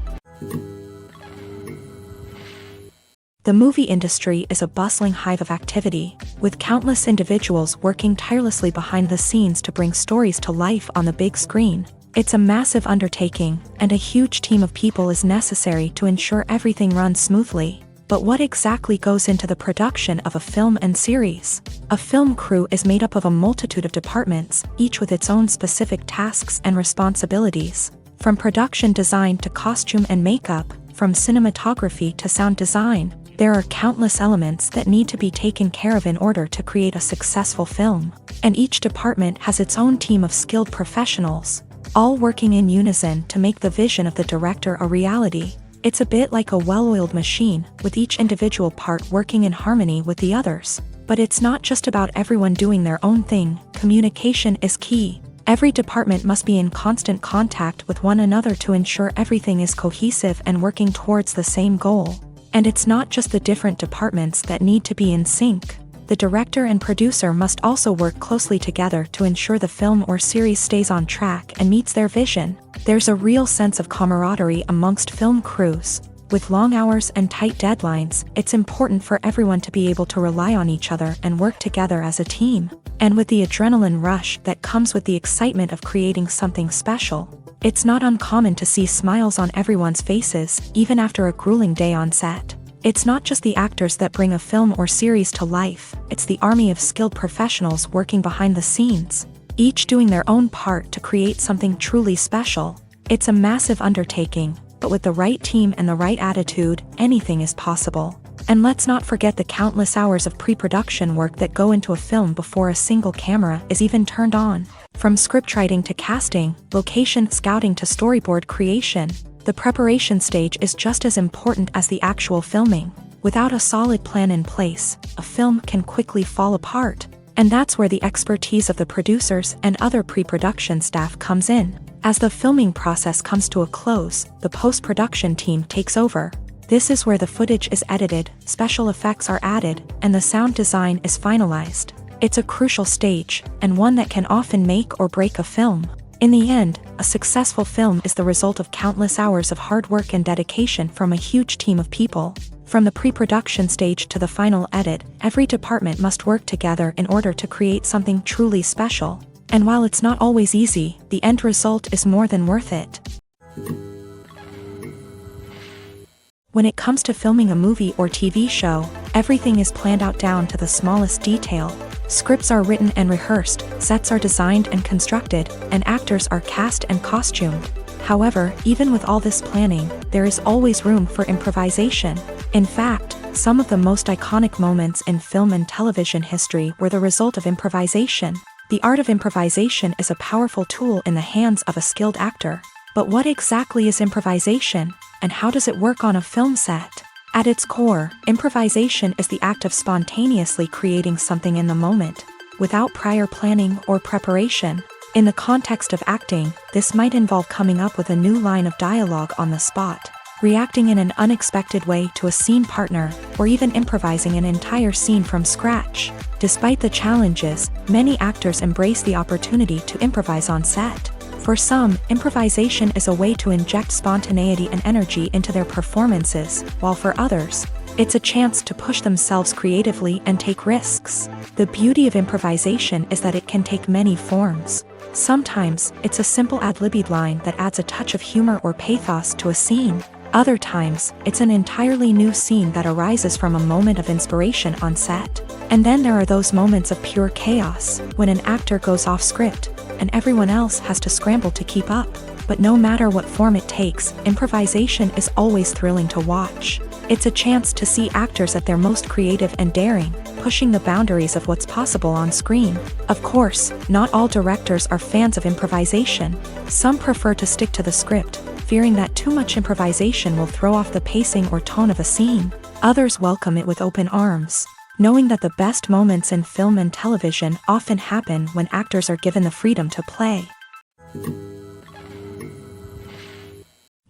The movie industry is a bustling hive of activity, with countless individuals working tirelessly behind the scenes to bring stories to life on the big screen. It's a massive undertaking, and a huge team of people is necessary to ensure everything runs smoothly. But what exactly goes into the production of a film and series? A film crew is made up of a multitude of departments, each with its own specific tasks and responsibilities. From production design to costume and makeup, from cinematography to sound design, there are countless elements that need to be taken care of in order to create a successful film. And each department has its own team of skilled professionals, all working in unison to make the vision of the director a reality. It's a bit like a well-oiled machine, with each individual part working in harmony with the others. But it's not just about everyone doing their own thing. Communication is key. Every department must be in constant contact with one another to ensure everything is cohesive and working towards the same goal. And it's not just the different departments that need to be in sync. The director and producer must also work closely together to ensure the film or series stays on track and meets their vision. There's a real sense of camaraderie amongst film crews. With long hours and tight deadlines, it's important for everyone to be able to rely on each other and work together as a team. And with the adrenaline rush that comes with the excitement of creating something special, it's not uncommon to see smiles on everyone's faces, even after a grueling day on set. It's not just the actors that bring a film or series to life, it's the army of skilled professionals working behind the scenes, each doing their own part to create something truly special. It's a massive undertaking, but with the right team and the right attitude, anything is possible. And let's not forget the countless hours of pre-production work that go into a film before a single camera is even turned on. From scriptwriting to casting, location scouting to storyboard creation, the preparation stage is just as important as the actual filming. Without a solid plan in place, a film can quickly fall apart. And that's where the expertise of the producers and other pre-production staff comes in. As the filming process comes to a close, the post-production team takes over. This is where the footage is edited, special effects are added, and the sound design is finalized. It's a crucial stage, and one that can often make or break a film. In the end, a successful film is the result of countless hours of hard work and dedication from a huge team of people. From the pre-production stage to the final edit, every department must work together in order to create something truly special. And while it's not always easy, the end result is more than worth it. When it comes to filming a movie or TV show, everything is planned out down to the smallest detail. Scripts are written and rehearsed, sets are designed and constructed, and actors are cast and costumed. However, even with all this planning, there is always room for improvisation. In fact, some of the most iconic moments in film and television history were the result of improvisation. The art of improvisation is a powerful tool in the hands of a skilled actor. But what exactly is improvisation, and how does it work on a film set? At its core, improvisation is the act of spontaneously creating something in the moment, without prior planning or preparation. In the context of acting, this might involve coming up with a new line of dialogue on the spot, reacting in an unexpected way to a scene partner, or even improvising an entire scene from scratch. Despite the challenges, many actors embrace the opportunity to improvise on set. For some, improvisation is a way to inject spontaneity and energy into their performances, while for others, it's a chance to push themselves creatively and take risks. The beauty of improvisation is that it can take many forms. Sometimes, it's a simple ad-libbed line that adds a touch of humor or pathos to a scene. Other times, it's an entirely new scene that arises from a moment of inspiration on set. And then there are those moments of pure chaos, when an actor goes off script, and everyone else has to scramble to keep up. But no matter what form it takes, improvisation is always thrilling to watch. It's a chance to see actors at their most creative and daring, pushing the boundaries of what's possible on screen. Of course, not all directors are fans of improvisation. Some prefer to stick to the script, fearing that too much improvisation will throw off the pacing or tone of a scene. Others welcome it with open arms, knowing that the best moments in film and television often happen when actors are given the freedom to play.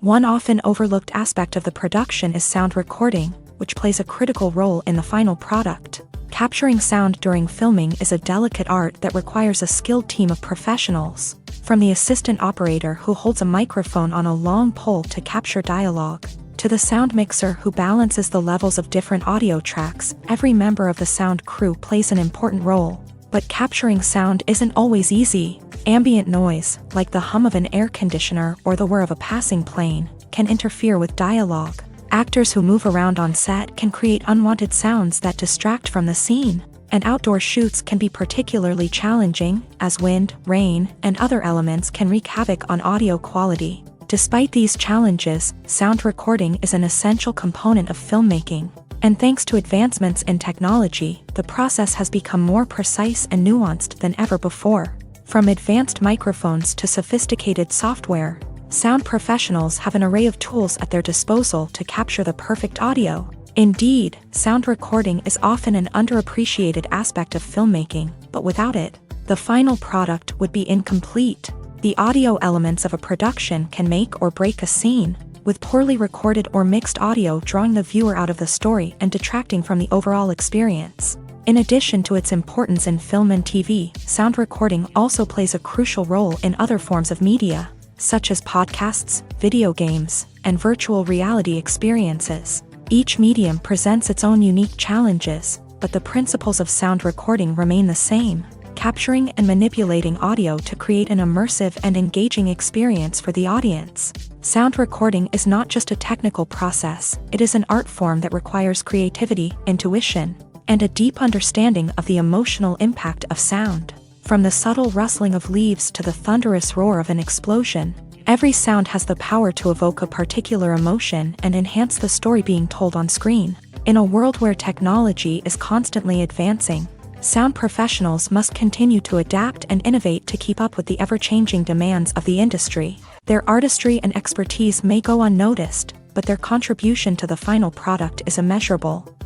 One often overlooked aspect of the production is sound recording, which plays a critical role in the final product. Capturing sound during filming is a delicate art that requires a skilled team of professionals. From the assistant operator who holds a microphone on a long pole to capture dialogue, to the sound mixer who balances the levels of different audio tracks, every member of the sound crew plays an important role. But capturing sound isn't always easy. Ambient noise, like the hum of an air conditioner or the whir of a passing plane, can interfere with dialogue. Actors who move around on set can create unwanted sounds that distract from the scene. And outdoor shoots can be particularly challenging, as wind, rain, and other elements can wreak havoc on audio quality. Despite these challenges, sound recording is an essential component of filmmaking. And thanks to advancements in technology, the process has become more precise and nuanced than ever before. From advanced microphones to sophisticated software, sound professionals have an array of tools at their disposal to capture the perfect audio. Indeed, sound recording is often an underappreciated aspect of filmmaking, but without it, the final product would be incomplete. The audio elements of a production can make or break a scene, with poorly recorded or mixed audio drawing the viewer out of the story and detracting from the overall experience. In addition to its importance in film and TV, sound recording also plays a crucial role in other forms of media, such as podcasts, video games, and virtual reality experiences. Each medium presents its own unique challenges, but the principles of sound recording remain the same: capturing and manipulating audio to create an immersive and engaging experience for the audience. Sound recording is not just a technical process, it is an art form that requires creativity, intuition, and a deep understanding of the emotional impact of sound. From the subtle rustling of leaves to the thunderous roar of an explosion, every sound has the power to evoke a particular emotion and enhance the story being told on screen. In a world where technology is constantly advancing, sound professionals must continue to adapt and innovate to keep up with the ever-changing demands of the industry. Their artistry and expertise may go unnoticed, but their contribution to the final product is immeasurable.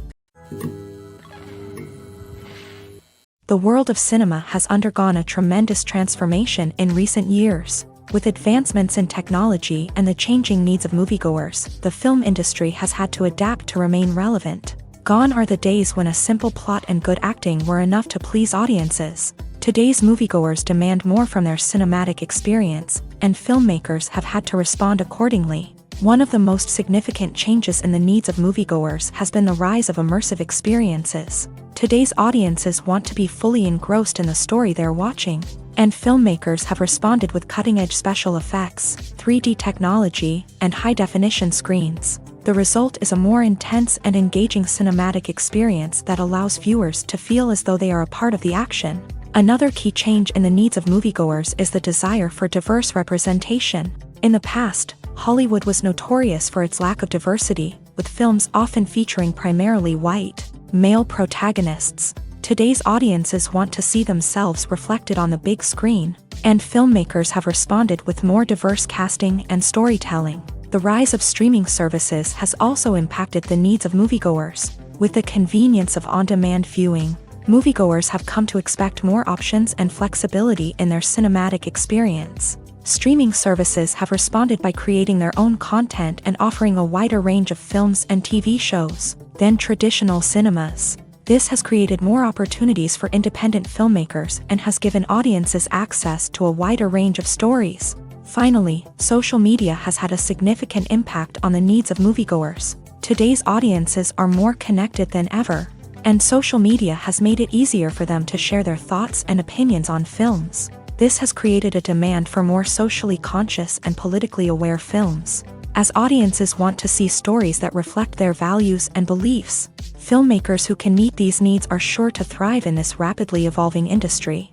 The world of cinema has undergone a tremendous transformation in recent years. With advancements in technology and the changing needs of moviegoers, the film industry has had to adapt to remain relevant. Gone are the days when a simple plot and good acting were enough to please audiences. Today's moviegoers demand more from their cinematic experience, and filmmakers have had to respond accordingly. One of the most significant changes in the needs of moviegoers has been the rise of immersive experiences. Today's audiences want to be fully engrossed in the story they're watching, and filmmakers have responded with cutting-edge special effects, 3D technology, and high-definition screens. The result is a more intense and engaging cinematic experience that allows viewers to feel as though they are a part of the action. Another key change in the needs of moviegoers is the desire for diverse representation. In the past, Hollywood was notorious for its lack of diversity, with films often featuring primarily white, male protagonists. Today's audiences want to see themselves reflected on the big screen, and filmmakers have responded with more diverse casting and storytelling. The rise of streaming services has also impacted the needs of moviegoers. With the convenience of on-demand viewing, moviegoers have come to expect more options and flexibility in their cinematic experience. Streaming services have responded by creating their own content and offering a wider range of films and TV shows than traditional cinemas. This has created more opportunities for independent filmmakers and has given audiences access to a wider range of stories. Finally, social media has had a significant impact on the needs of moviegoers. Today's audiences are more connected than ever, and social media has made it easier for them to share their thoughts and opinions on films. This has created a demand for more socially conscious and politically aware films. As audiences want to see stories that reflect their values and beliefs, filmmakers who can meet these needs are sure to thrive in this rapidly evolving industry.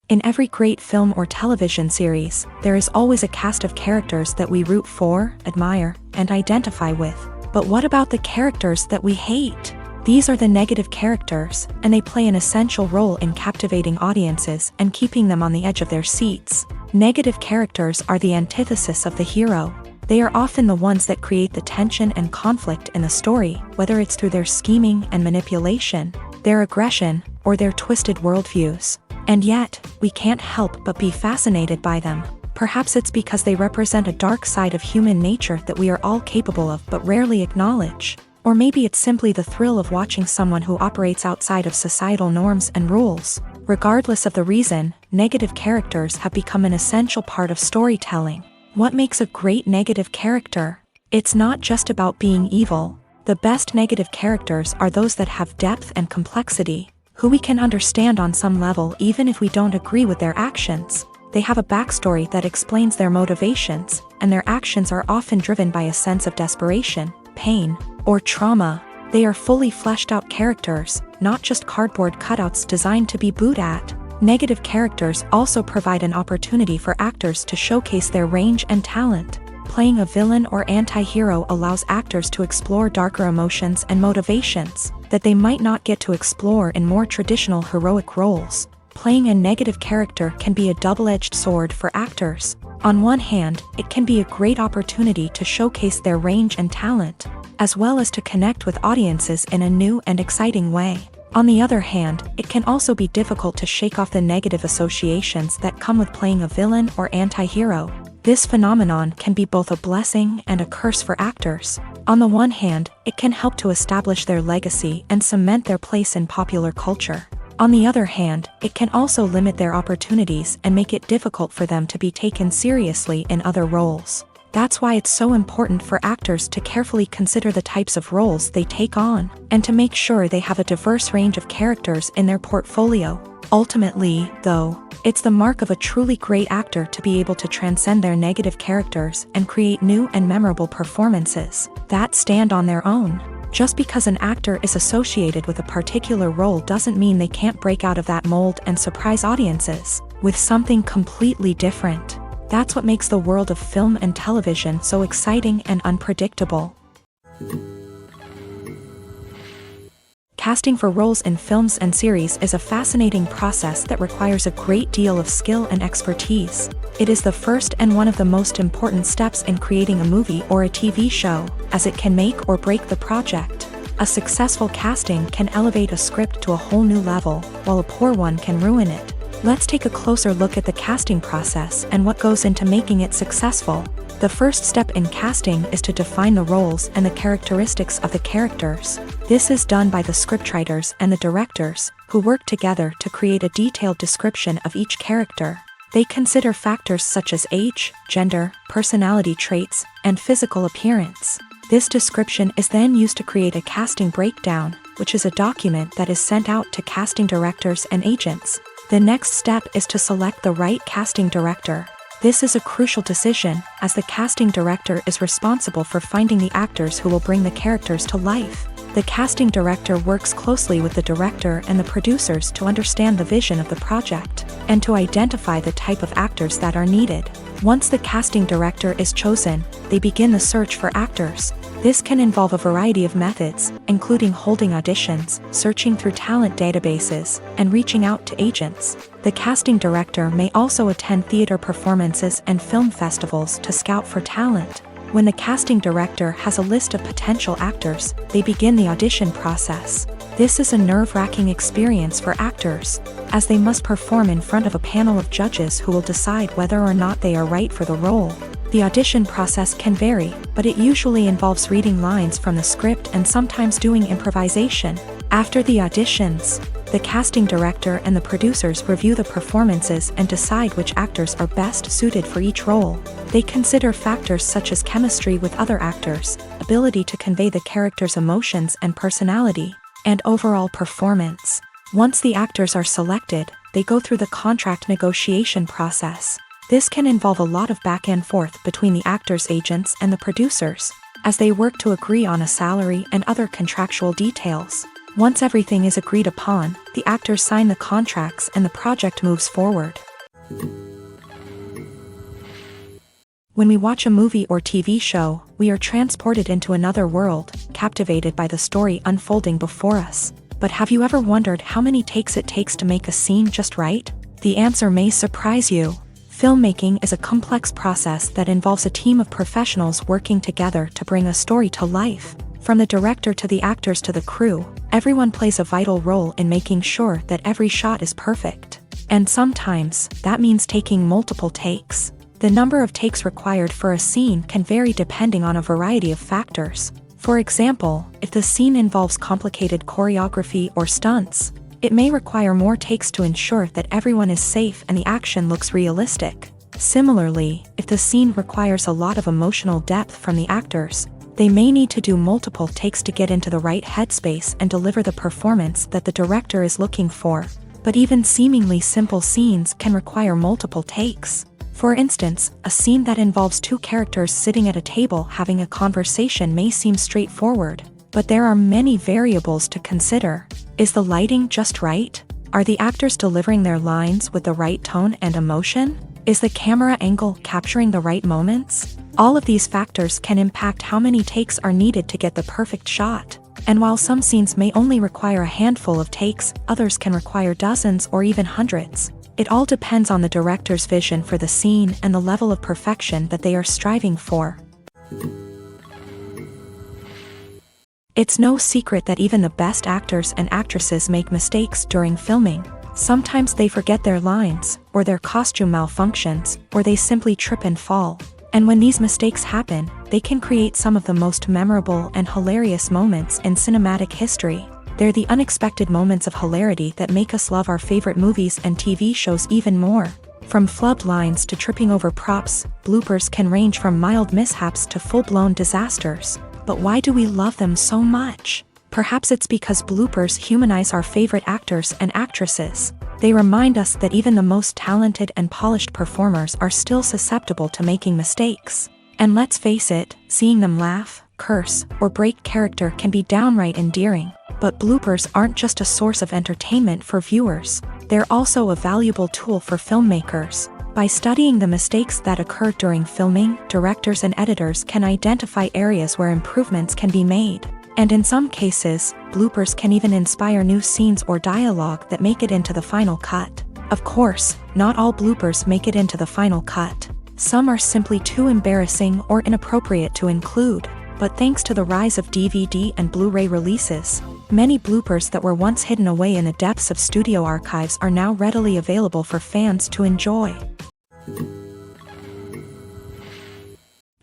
In every great film or television series, there is always a cast of characters that we root for, admire, and identify with. But what about the characters that we hate? These are the negative characters, and they play an essential role in captivating audiences and keeping them on the edge of their seats. Negative characters are the antithesis of the hero. They are often the ones that create the tension and conflict in the story, whether it's through their scheming and manipulation, their aggression, or their twisted worldviews. And yet, we can't help but be fascinated by them. Perhaps it's because they represent a dark side of human nature that we are all capable of but rarely acknowledge. Or maybe it's simply the thrill of watching someone who operates outside of societal norms and rules. Regardless of the reason, negative characters have become an essential part of storytelling. What makes a great negative character? It's not just about being evil. The best negative characters are those that have depth and complexity, who we can understand on some level even if we don't agree with their actions. They have a backstory that explains their motivations, and their actions are often driven by a sense of desperation, pain, or trauma. They are fully fleshed out characters, not just cardboard cutouts designed to be booed at. Negative characters also provide an opportunity for actors to showcase their range and talent. Playing a villain or anti-hero allows actors to explore darker emotions and motivations that they might not get to explore in more traditional heroic roles. Playing a negative character can be a double-edged sword for actors. On one hand, it can be a great opportunity to showcase their range and talent, as well as to connect with audiences in a new and exciting way. On the other hand, it can also be difficult to shake off the negative associations that come with playing a villain or anti-hero. This phenomenon can be both a blessing and a curse for actors. On the one hand, it can help to establish their legacy and cement their place in popular culture. On the other hand, it can also limit their opportunities and make it difficult for them to be taken seriously in other roles. That's why it's so important for actors to carefully consider the types of roles they take on, and to make sure they have a diverse range of characters in their portfolio. Ultimately, though, it's the mark of a truly great actor to be able to transcend their negative characters and create new and memorable performances that stand on their own. Just because an actor is associated with a particular role doesn't mean they can't break out of that mold and surprise audiences with something completely different. That's what makes the world of film and television so exciting and unpredictable. Casting for roles in films and series is a fascinating process that requires a great deal of skill and expertise. It is the first and one of the most important steps in creating a movie or a TV show, as it can make or break the project. A successful casting can elevate a script to a whole new level, while a poor one can ruin it. Let's take a closer look at the casting process and what goes into making it successful. The first step in casting is to define the roles and the characteristics of the characters. This is done by the scriptwriters and the directors, who work together to create a detailed description of each character. They consider factors such as age, gender, personality traits, and physical appearance. This description is then used to create a casting breakdown, which is a document that is sent out to casting directors and agents. The next step is to select the right casting director. This is a crucial decision, as the casting director is responsible for finding the actors who will bring the characters to life. The casting director works closely with the director and the producers to understand the vision of the project, and to identify the type of actors that are needed. Once the casting director is chosen, they begin the search for actors. This can involve a variety of methods, including holding auditions, searching through talent databases, and reaching out to agents. The casting director may also attend theater performances and film festivals to scout for talent. When the casting director has a list of potential actors, they begin the audition process. This is a nerve-wracking experience for actors, as they must perform in front of a panel of judges who will decide whether or not they are right for the role. The audition process can vary, but it usually involves reading lines from the script and sometimes doing improvisation. After the auditions, the casting director and the producers review the performances and decide which actors are best suited for each role. They consider factors such as chemistry with other actors, ability to convey the character's emotions and personality, and overall performance. Once the actors are selected, they go through the contract negotiation process. This can involve a lot of back and forth between the actors' agents and the producers, as they work to agree on a salary and other contractual details. Once everything is agreed upon, the actors sign the contracts and the project moves forward. When we watch a movie or TV show, we are transported into another world, captivated by the story unfolding before us. But have you ever wondered how many takes it takes to make a scene just right? The answer may surprise you. Filmmaking is a complex process that involves a team of professionals working together to bring a story to life. From the director to the actors to the crew, everyone plays a vital role in making sure that every shot is perfect. And sometimes, that means taking multiple takes. The number of takes required for a scene can vary depending on a variety of factors. For example, if the scene involves complicated choreography or stunts, it may require more takes to ensure that everyone is safe and the action looks realistic. Similarly, if the scene requires a lot of emotional depth from the actors, they may need to do multiple takes to get into the right headspace and deliver the performance that the director is looking for. But even seemingly simple scenes can require multiple takes. For instance, a scene that involves two characters sitting at a table having a conversation may seem straightforward, but there are many variables to consider. Is the lighting just right? Are the actors delivering their lines with the right tone and emotion? Is the camera angle capturing the right moments? All of these factors can impact how many takes are needed to get the perfect shot. And while some scenes may only require a handful of takes, others can require dozens or even hundreds. It all depends on the director's vision for the scene and the level of perfection that they are striving for. It's no secret that even the best actors and actresses make mistakes during filming. Sometimes they forget their lines, or their costume malfunctions, or they simply trip and fall. And when these mistakes happen, they can create some of the most memorable and hilarious moments in cinematic history. They're the unexpected moments of hilarity that make us love our favorite movies and TV shows even more. From flubbed lines to tripping over props, bloopers can range from mild mishaps to full-blown disasters. But why do we love them so much? Perhaps it's because bloopers humanize our favorite actors and actresses. They remind us that even the most talented and polished performers are still susceptible to making mistakes. And let's face it, seeing them laugh, curse, or break character can be downright endearing. But bloopers aren't just a source of entertainment for viewers. They're also a valuable tool for filmmakers. By studying the mistakes that occur during filming, directors and editors can identify areas where improvements can be made. And in some cases, bloopers can even inspire new scenes or dialogue that make it into the final cut. Of course, not all bloopers make it into the final cut. Some are simply too embarrassing or inappropriate to include. But thanks to the rise of DVD and Blu-ray releases, Many bloopers that were once hidden away in the depths of studio archives are now readily available for fans to enjoy.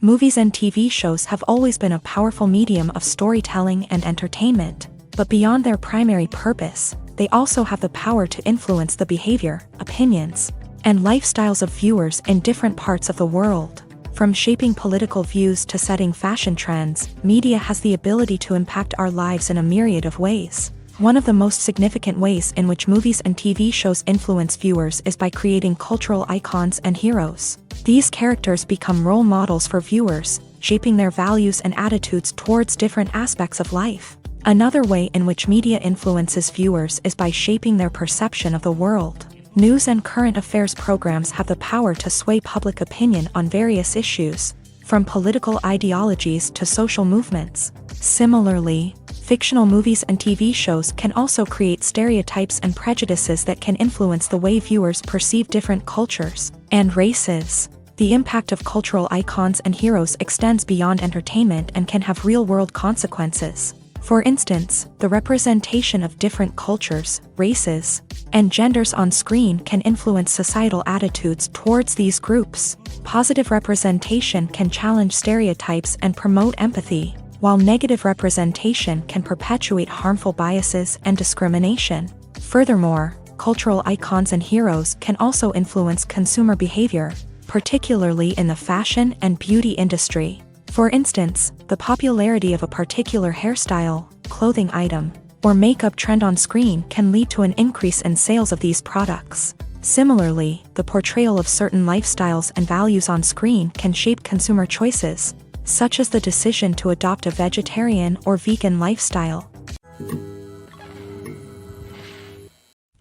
Movies and TV shows have always been a powerful medium of storytelling and entertainment, but beyond their primary purpose, they also have the power to influence the behavior, opinions, and lifestyles of viewers in different parts of the world. From shaping political views to setting fashion trends, media has the ability to impact our lives in a myriad of ways. One of the most significant ways in which movies and TV shows influence viewers is by creating cultural icons and heroes. These characters become role models for viewers, shaping their values and attitudes towards different aspects of life. Another way in which media influences viewers is by shaping their perception of the world. News and current affairs programs have the power to sway public opinion on various issues, from political ideologies to social movements. Similarly, fictional movies and TV shows can also create stereotypes and prejudices that can influence the way viewers perceive different cultures and races. The impact of cultural icons and heroes extends beyond entertainment and can have real-world consequences. For instance, the representation of different cultures, races, and genders on screen can influence societal attitudes towards these groups. Positive representation can challenge stereotypes and promote empathy, while negative representation can perpetuate harmful biases and discrimination. Furthermore, cultural icons and heroes can also influence consumer behavior, particularly in the fashion and beauty industry. For instance, the popularity of a particular hairstyle, clothing item, or makeup trend on screen can lead to an increase in sales of these products. Similarly, the portrayal of certain lifestyles and values on screen can shape consumer choices, such as the decision to adopt a vegetarian or vegan lifestyle.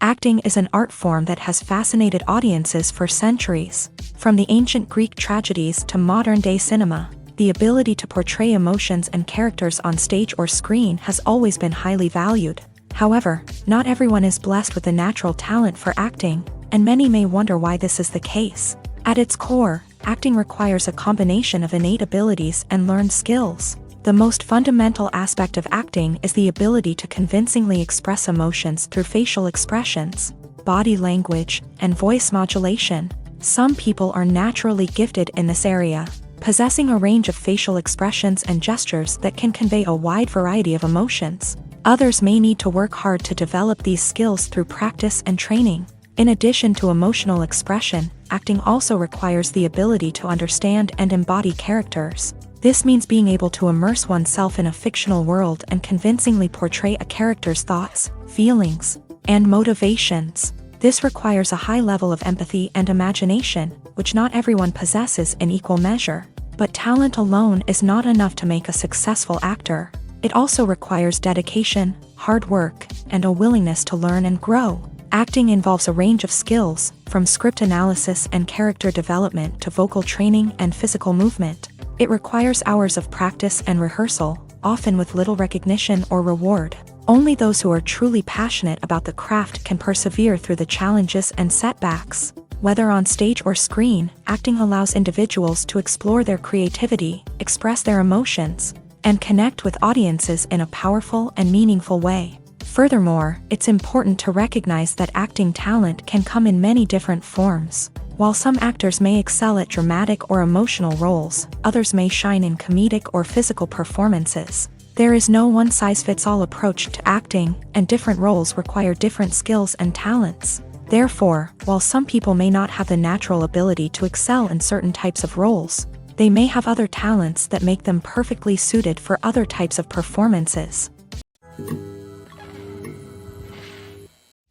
Acting is an art form that has fascinated audiences for centuries. From the ancient Greek tragedies to modern-day cinema, the ability to portray emotions and characters on stage or screen has always been highly valued. However, not everyone is blessed with the natural talent for acting, and many may wonder why this is the case. At its core, acting requires a combination of innate abilities and learned skills. The most fundamental aspect of acting is the ability to convincingly express emotions through facial expressions, body language, and voice modulation. Some people are naturally gifted in this area, possessing a range of facial expressions and gestures that can convey a wide variety of emotions. Others may need to work hard to develop these skills through practice and training. In addition to emotional expression, acting also requires the ability to understand and embody characters. This means being able to immerse oneself in a fictional world and convincingly portray a character's thoughts, feelings, and motivations. This requires a high level of empathy and imagination, which not everyone possesses in equal measure. But talent alone is not enough to make a successful actor. It also requires dedication, hard work, and a willingness to learn and grow. Acting involves a range of skills, from script analysis and character development to vocal training and physical movement. It requires hours of practice and rehearsal, often with little recognition or reward. Only those who are truly passionate about the craft can persevere through the challenges and setbacks. Whether on stage or screen, acting allows individuals to explore their creativity, express their emotions, and connect with audiences in a powerful and meaningful way. Furthermore, it's important to recognize that acting talent can come in many different forms. While some actors may excel at dramatic or emotional roles, others may shine in comedic or physical performances. There is no one-size-fits-all approach to acting, and different roles require different skills and talents. Therefore, while some people may not have the natural ability to excel in certain types of roles, they may have other talents that make them perfectly suited for other types of performances.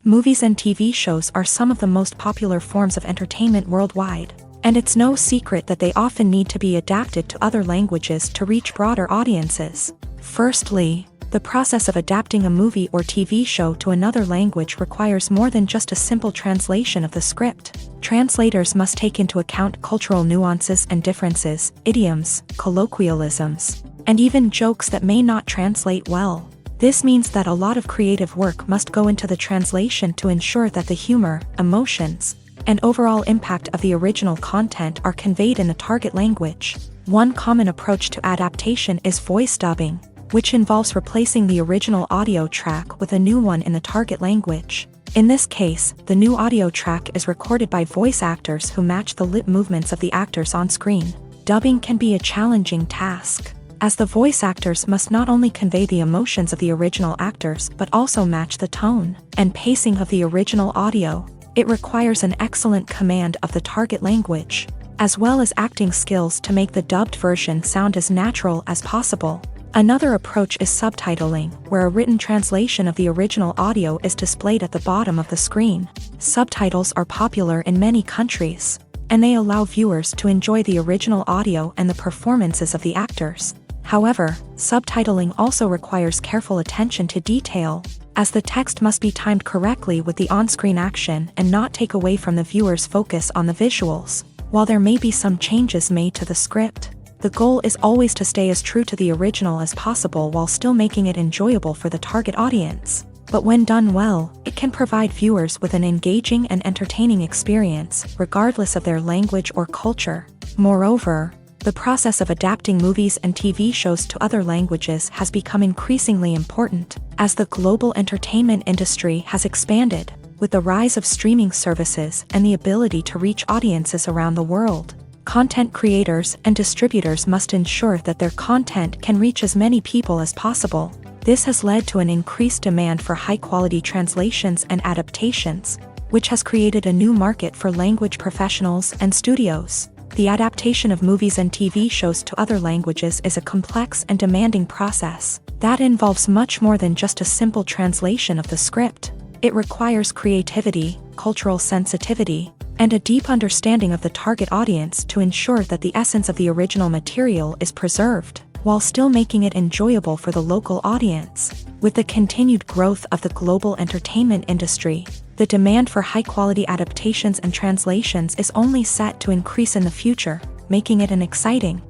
Movies and TV shows are some of the most popular forms of entertainment worldwide, and it's no secret that they often need to be adapted to other languages to reach broader audiences. Firstly, the process of adapting a movie or TV show to another language requires more than just a simple translation of the script. Translators must take into account cultural nuances and differences, idioms, colloquialisms, and even jokes that may not translate well. This means that a lot of creative work must go into the translation to ensure that the humor, emotions, and overall impact of the original content are conveyed in the target language. One common approach to adaptation is voice dubbing. which involves replacing the original audio track with a new one in the target language. In this case, the new audio track is recorded by voice actors who match the lip movements of the actors on screen. Dubbing can be a challenging task, as the voice actors must not only convey the emotions of the original actors but also match the tone and pacing of the original audio. It requires an excellent command of the target language, as well as acting skills to make the dubbed version sound as natural as possible. Another approach is subtitling, where a written translation of the original audio is displayed at the bottom of the screen. Subtitles are popular in many countries, and they allow viewers to enjoy the original audio and the performances of the actors. However, subtitling also requires careful attention to detail, as the text must be timed correctly with the on-screen action and not take away from the viewer's focus on the visuals. While there may be some changes made to the script, the goal is always to stay as true to the original as possible while still making it enjoyable for the target audience. But when done well, it can provide viewers with an engaging and entertaining experience, regardless of their language or culture. Moreover, the process of adapting movies and TV shows to other languages has become increasingly important, as the global entertainment industry has expanded, with the rise of streaming services and the ability to reach audiences around the world. Content creators and distributors must ensure that their content can reach as many people as possible. This has led to an increased demand for high-quality translations and adaptations, which has created a new market for language professionals and studios. The adaptation of movies and TV shows to other languages is a complex and demanding process that involves much more than just a simple translation of the script. It requires creativity, cultural sensitivity, and a deep understanding of the target audience to ensure that the essence of the original material is preserved, while still making it enjoyable for the local audience. With the continued growth of the global entertainment industry, the demand for high-quality adaptations and translations is only set to increase in the future, making it an exciting.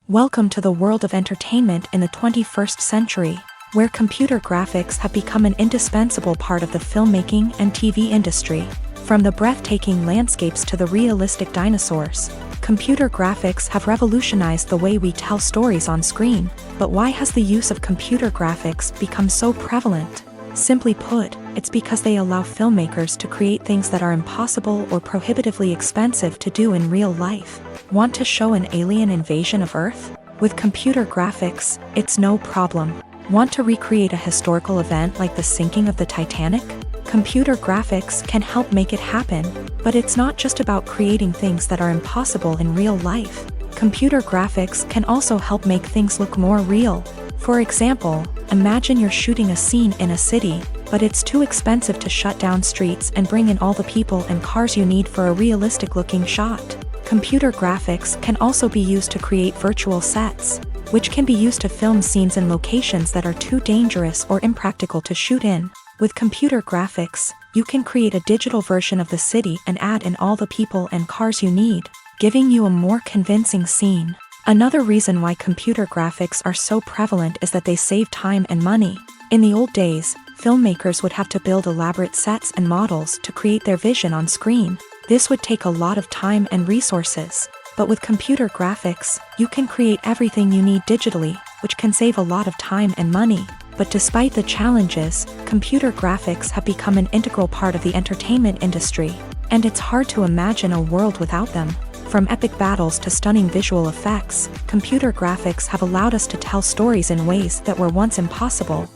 Welcome to the world of entertainment in the 21st century, where computer graphics have become an indispensable part of the filmmaking and TV industry. From the breathtaking landscapes to the realistic dinosaurs, computer graphics have revolutionized the way we tell stories on screen. But why has the use of computer graphics become so prevalent? Simply put, it's because they allow filmmakers to create things that are impossible or prohibitively expensive to do in real life. Want to show an alien invasion of Earth? With computer graphics, it's no problem. Want to recreate a historical event like the sinking of the Titanic? Computer graphics can help make it happen, but it's not just about creating things that are impossible in real life. Computer graphics can also help make things look more real. For example, imagine you're shooting a scene in a city, but it's too expensive to shut down streets and bring in all the people and cars you need for a realistic-looking shot. Computer graphics can also be used to create virtual sets, which can be used to film scenes in locations that are too dangerous or impractical to shoot in. With computer graphics, you can create a digital version of the city and add in all the people and cars you need, giving you a more convincing scene. Another reason why computer graphics are so prevalent is that they save time and money. In the old days, filmmakers would have to build elaborate sets and models to create their vision on screen. This would take a lot of time and resources. But with computer graphics, you can create everything you need digitally, which can save a lot of time and money. But despite the challenges, computer graphics have become an integral part of the entertainment industry, and it's hard to imagine a world without them. From epic battles to stunning visual effects, computer graphics have allowed us to tell stories in ways that were once impossible.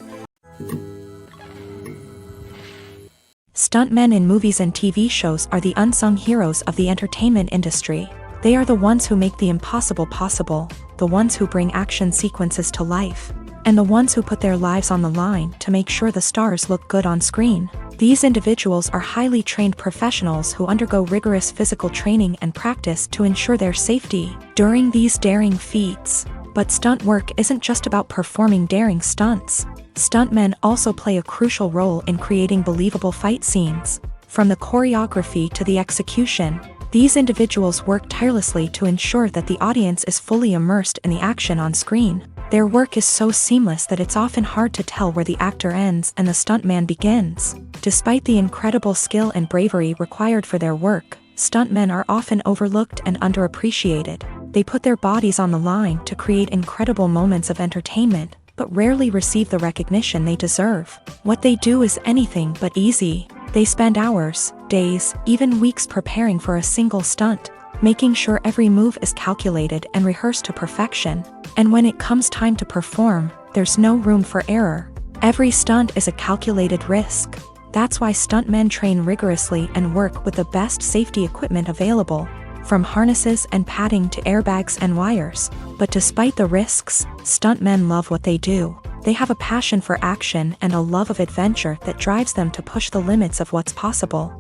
Stuntmen in movies and TV shows are the unsung heroes of the entertainment industry. They are the ones who make the impossible possible, the ones who bring action sequences to life, and the ones who put their lives on the line to make sure the stars look good on screen. These individuals are highly trained professionals who undergo rigorous physical training and practice to ensure their safety during these daring feats. But stunt work isn't just about performing daring stunts. Stuntmen also play a crucial role in creating believable fight scenes. From the choreography to the execution, these individuals work tirelessly to ensure that the audience is fully immersed in the action on screen. Their work is so seamless that it's often hard to tell where the actor ends and the stuntman begins. Despite the incredible skill and bravery required for their work, stuntmen are often overlooked and underappreciated. They put their bodies on the line to create incredible moments of entertainment, but rarely receive the recognition they deserve. What they do is anything but easy. They spend hours, days, even weeks preparing for a single stunt, making sure every move is calculated and rehearsed to perfection. And when it comes time to perform, there's no room for error. Every stunt is a calculated risk. That's why stuntmen train rigorously and work with the best safety equipment available, from harnesses and padding to airbags and wires. But despite the risks, stuntmen love what they do. They have a passion for action and a love of adventure that drives them to push the limits of what's possible.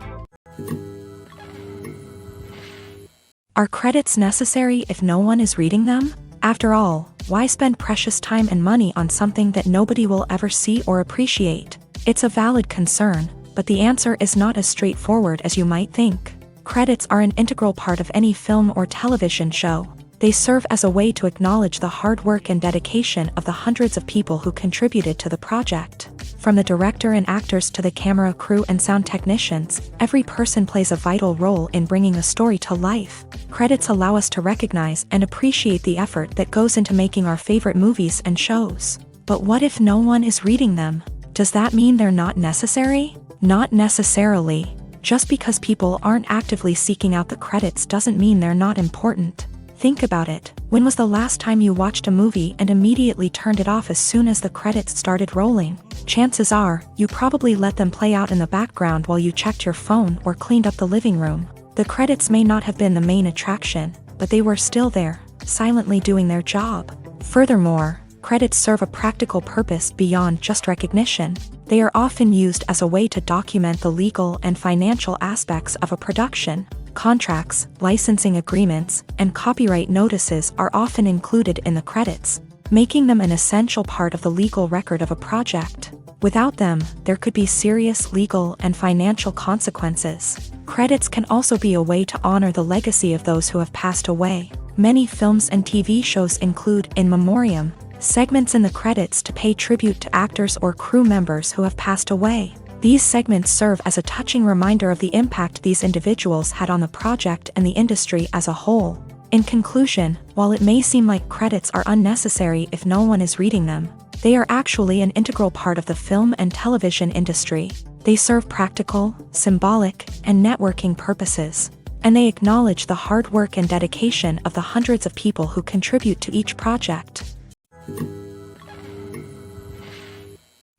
Are credits necessary if no one is reading them? After all, why spend precious time and money on something that nobody will ever see or appreciate? It's a valid concern, but the answer is not as straightforward as you might think. Credits are an integral part of any film or television show. They serve as a way to acknowledge the hard work and dedication of the hundreds of people who contributed to the project. From the director and actors to the camera crew and sound technicians, every person plays a vital role in bringing a story to life. Credits allow us to recognize and appreciate the effort that goes into making our favorite movies and shows. But what if no one is reading them? Does that mean they're not necessary? Not necessarily. Just because people aren't actively seeking out the credits doesn't mean they're not important. Think about it. When was the last time you watched a movie and immediately turned it off as soon as the credits started rolling? Chances are, you probably let them play out in the background while you checked your phone or cleaned up the living room. The credits may not have been the main attraction, but they were still there, silently doing their job. Furthermore, credits serve a practical purpose beyond just recognition. They are often used as a way to document the legal and financial aspects of a production. Contracts, licensing agreements, and copyright notices are often included in the credits, making them an essential part of the legal record of a project. Without them, there could be serious legal and financial consequences. Credits can also be a way to honor the legacy of those who have passed away. Many films and TV shows include in memoriam segments in the credits to pay tribute to actors or crew members who have passed away. These segments serve as a touching reminder of the impact these individuals had on the project and the industry as a whole. In conclusion, while it may seem like credits are unnecessary if no one is reading them, they are actually an integral part of the film and television industry. They serve practical, symbolic, and networking purposes, and they acknowledge the hard work and dedication of the hundreds of people who contribute to each project.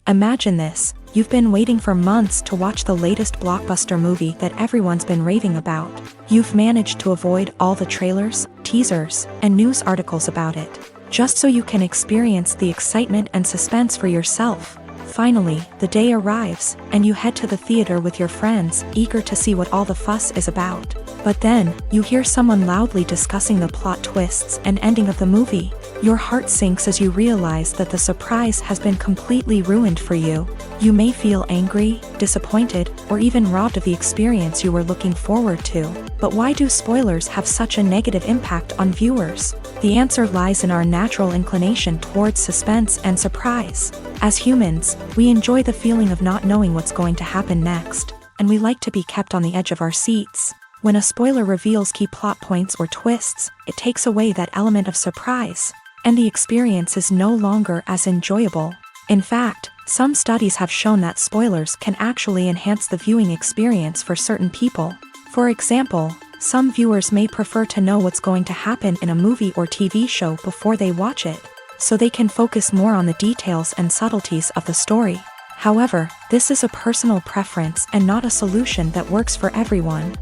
Imagine this. You've been waiting for months to watch the latest blockbuster movie that everyone's been raving about. You've managed to avoid all the trailers, teasers, and news articles about it, just so you can experience the excitement and suspense for yourself. Finally, the day arrives, and you head to the theater with your friends, eager to see what all the fuss is about. But then, you hear someone loudly discussing the plot twists and ending of the movie. Your heart sinks as you realize that the surprise has been completely ruined for you. You may feel angry, disappointed, or even robbed of the experience you were looking forward to. But why do spoilers have such a negative impact on viewers? The answer lies in our natural inclination towards suspense and surprise. As humans, we enjoy the feeling of not knowing what's going to happen next, and we like to be kept on the edge of our seats. When a spoiler reveals key plot points or twists, it takes away that element of surprise, and the experience is no longer as enjoyable. In fact, some studies have shown that spoilers can actually enhance the viewing experience for certain people. For example, some viewers may prefer to know what's going to happen in a movie or TV show before they watch it, so they can focus more on the details and subtleties of the story. However, this is a personal preference and not a solution that works for everyone.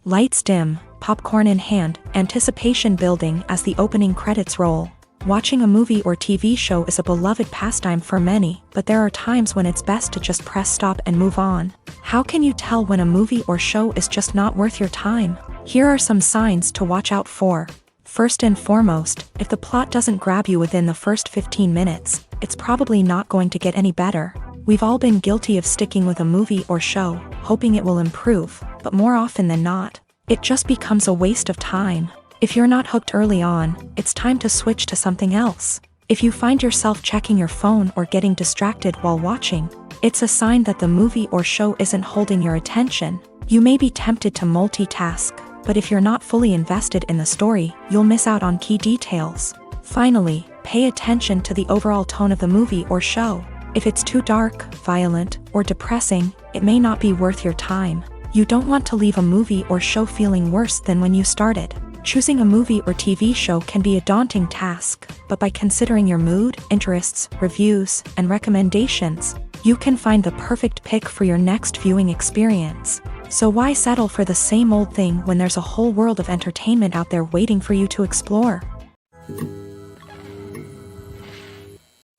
Lights dim, popcorn in hand, anticipation building as the opening credits roll. Watching a movie or TV show is a beloved pastime for many, but there are times when it's best to just press stop and move on. How can you tell when a movie or show is just not worth your time? Here are some signs to watch out for. First and foremost, if the plot doesn't grab you within the first 15 minutes, it's probably not going to get any better. We've all been guilty of sticking with a movie or show, hoping it will improve, but more often than not, it just becomes a waste of time. If you're not hooked early on, it's time to switch to something else. If you find yourself checking your phone or getting distracted while watching, it's a sign that the movie or show isn't holding your attention. You may be tempted to multitask, but if you're not fully invested in the story, you'll miss out on key details. Finally, pay attention to the overall tone of the movie or show. If it's too dark, violent, or depressing, it may not be worth your time. You don't want to leave a movie or show feeling worse than when you started. Choosing a movie or TV show can be a daunting task, but by considering your mood, interests, reviews, and recommendations, you can find the perfect pick for your next viewing experience. So why settle for the same old thing when there's a whole world of entertainment out there waiting for you to explore?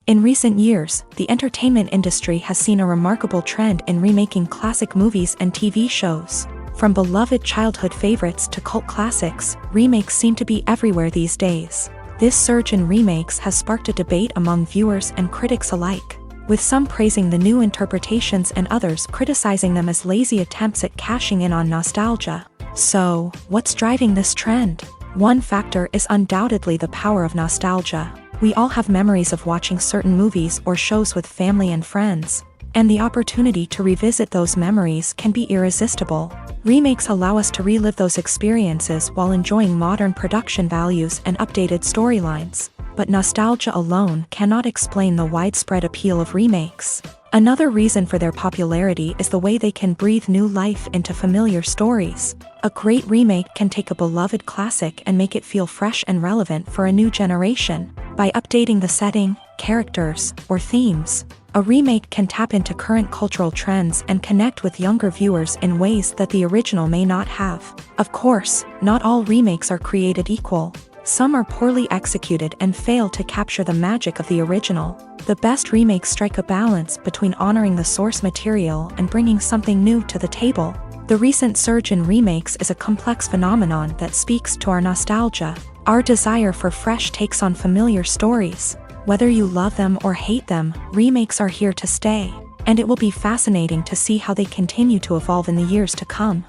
In recent years, the entertainment industry has seen a remarkable trend in remaking classic movies and TV shows. From beloved childhood favorites to cult classics, remakes seem to be everywhere these days. This surge in remakes has sparked a debate among viewers and critics alike, with some praising the new interpretations and others criticizing them as lazy attempts at cashing in on nostalgia. So, what's driving this trend? One factor is undoubtedly the power of nostalgia. We all have memories of watching certain movies or shows with family and friends, and the opportunity to revisit those memories can be irresistible. Remakes allow us to relive those experiences while enjoying modern production values and updated storylines. But nostalgia alone cannot explain the widespread appeal of remakes. Another reason for their popularity is the way they can breathe new life into familiar stories. A great remake can take a beloved classic and make it feel fresh and relevant for a new generation. By updating the setting, characters, or themes, a remake can tap into current cultural trends and connect with younger viewers in ways that the original may not have. Of course, not all remakes are created equal. Some are poorly executed and fail to capture the magic of the original. The best remakes strike a balance between honoring the source material and bringing something new to the table. The recent surge in remakes is a complex phenomenon that speaks to our nostalgia, our desire for fresh takes on familiar stories. Whether you love them or hate them, remakes are here to stay, and it will be fascinating to see how they continue to evolve in the years to come.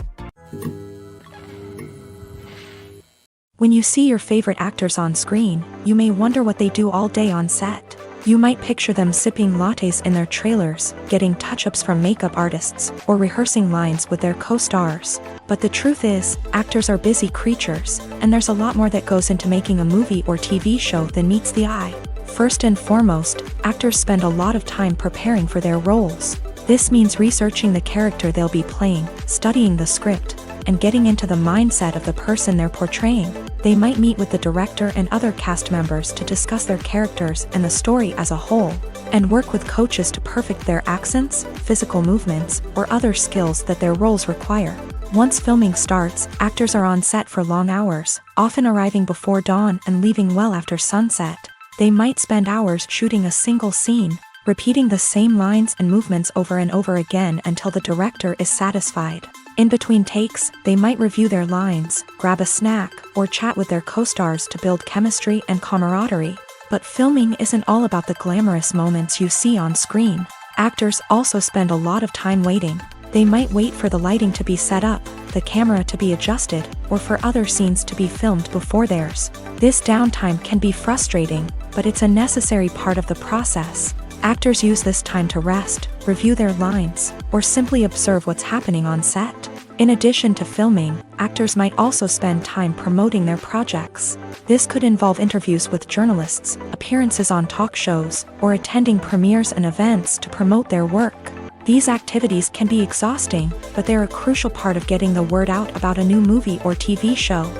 When you see your favorite actors on screen, you may wonder what they do all day on set. You might picture them sipping lattes in their trailers, getting touch-ups from makeup artists, or rehearsing lines with their co-stars. But the truth is, actors are busy creatures, and there's a lot more that goes into making a movie or TV show than meets the eye. First and foremost, actors spend a lot of time preparing for their roles. This means researching the character they'll be playing, studying the script, and getting into the mindset of the person they're portraying. They might meet with the director and other cast members to discuss their characters and the story as a whole, and work with coaches to perfect their accents, physical movements, or other skills that their roles require. Once filming starts, actors are on set for long hours, often arriving before dawn and leaving well after sunset. They might spend hours shooting a single scene, repeating the same lines and movements over and over again until the director is satisfied. In between takes, they might review their lines, grab a snack, or chat with their co-stars to build chemistry and camaraderie. But filming isn't all about the glamorous moments you see on screen. Actors also spend a lot of time waiting. They might wait for the lighting to be set up, the camera to be adjusted, or for other scenes to be filmed before theirs. This downtime can be frustrating, but it's a necessary part of the process. Actors use this time to rest, review their lines, or simply observe what's happening on set. In addition to filming, actors might also spend time promoting their projects. This could involve interviews with journalists, appearances on talk shows, or attending premieres and events to promote their work. These activities can be exhausting, but they're a crucial part of getting the word out about a new movie or TV show.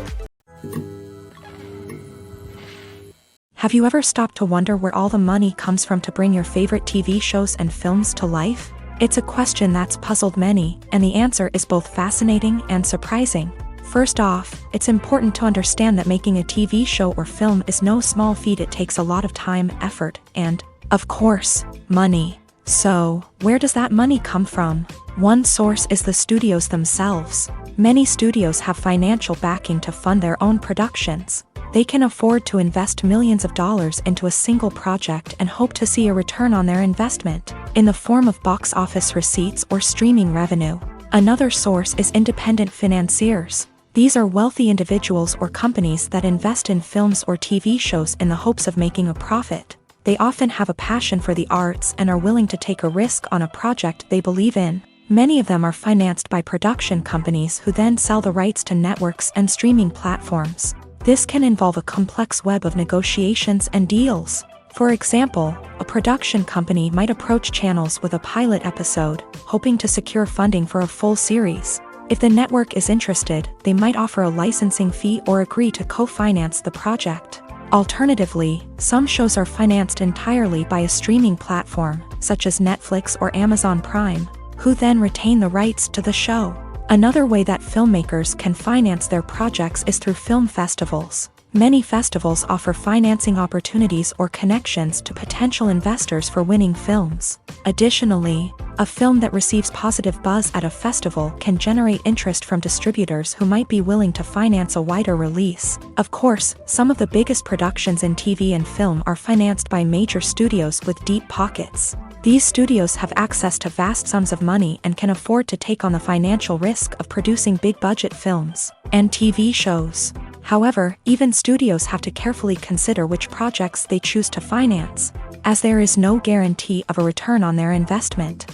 Have you ever stopped to wonder where all the money comes from to bring your favorite TV shows and films to life? It's a question that's puzzled many, and the answer is both fascinating and surprising. First off, it's important to understand that making a TV show or film is no small feat. It takes a lot of time, effort, and, of course, money. So, where does that money come from? One source is the studios themselves. Many studios have financial backing to fund their own productions. They can afford to invest millions of dollars into a single project and hope to see a return on their investment, in the form of box office receipts or streaming revenue. Another source is independent financiers. These are wealthy individuals or companies that invest in films or TV shows in the hopes of making a profit. They often have a passion for the arts and are willing to take a risk on a project they believe in. Many of them are financed by production companies who then sell the rights to networks and streaming platforms. This can involve a complex web of negotiations and deals. For example, a production company might approach channels with a pilot episode, hoping to secure funding for a full series. If the network is interested, they might offer a licensing fee or agree to co-finance the project. Alternatively, some shows are financed entirely by a streaming platform, such as Netflix or Amazon Prime, who then retain the rights to the show. Another way that filmmakers can finance their projects is through film festivals. Many festivals offer financing opportunities or connections to potential investors for winning films. Additionally, a film that receives positive buzz at a festival can generate interest from distributors who might be willing to finance a wider release. Of course, some of the biggest productions in TV and film are financed by major studios with deep pockets. These studios have access to vast sums of money and can afford to take on the financial risk of producing big-budget films and TV shows. However, even studios have to carefully consider which projects they choose to finance, as there is no guarantee of a return on their investment.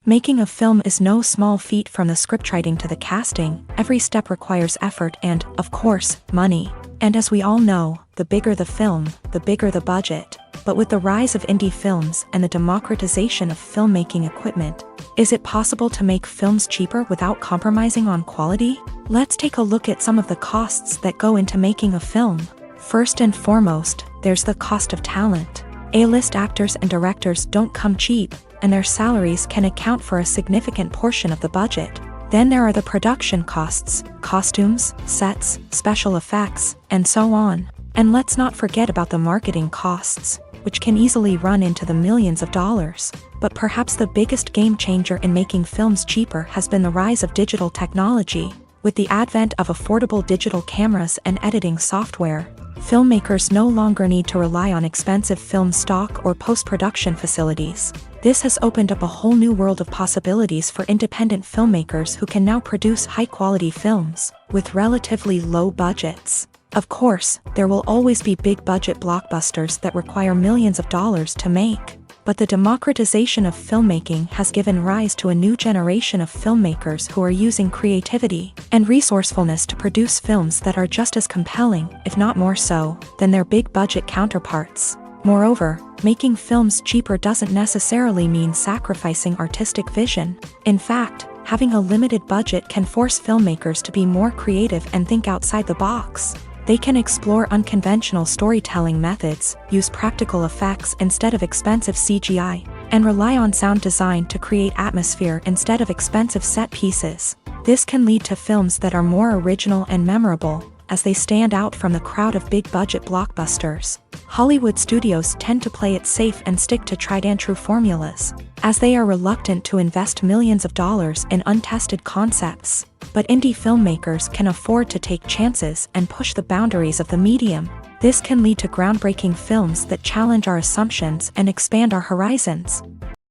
Making a film is no small feat. From the scriptwriting to the casting, every step requires effort and, of course, money. And as we all know, the bigger the film, the bigger the budget. But with the rise of indie films and the democratization of filmmaking equipment, is it possible to make films cheaper without compromising on quality? Let's take a look at some of the costs that go into making a film. First and foremost, there's the cost of talent. A-list actors and directors don't come cheap, and their salaries can account for a significant portion of the budget. Then there are the production costs, costumes, sets, special effects, and so on. And let's not forget about the marketing costs, which can easily run into the millions of dollars. But perhaps the biggest game changer in making films cheaper has been the rise of digital technology. With the advent of affordable digital cameras and editing software, filmmakers no longer need to rely on expensive film stock or post-production facilities. This has opened up a whole new world of possibilities for independent filmmakers who can now produce high-quality films with relatively low budgets. Of course, there will always be big-budget blockbusters that require millions of dollars to make. But the democratization of filmmaking has given rise to a new generation of filmmakers who are using creativity and resourcefulness to produce films that are just as compelling, if not more so, than their big-budget counterparts. Moreover, making films cheaper doesn't necessarily mean sacrificing artistic vision. In fact, having a limited budget can force filmmakers to be more creative and think outside the box. They can explore unconventional storytelling methods, use practical effects instead of expensive CGI, and rely on sound design to create atmosphere instead of expensive set pieces. This can lead to films that are more original and memorable, as they stand out from the crowd of big-budget blockbusters. Hollywood studios tend to play it safe and stick to tried-and-true formulas, as they are reluctant to invest millions of dollars in untested concepts. But indie filmmakers can afford to take chances and push the boundaries of the medium. This can lead to groundbreaking films that challenge our assumptions and expand our horizons.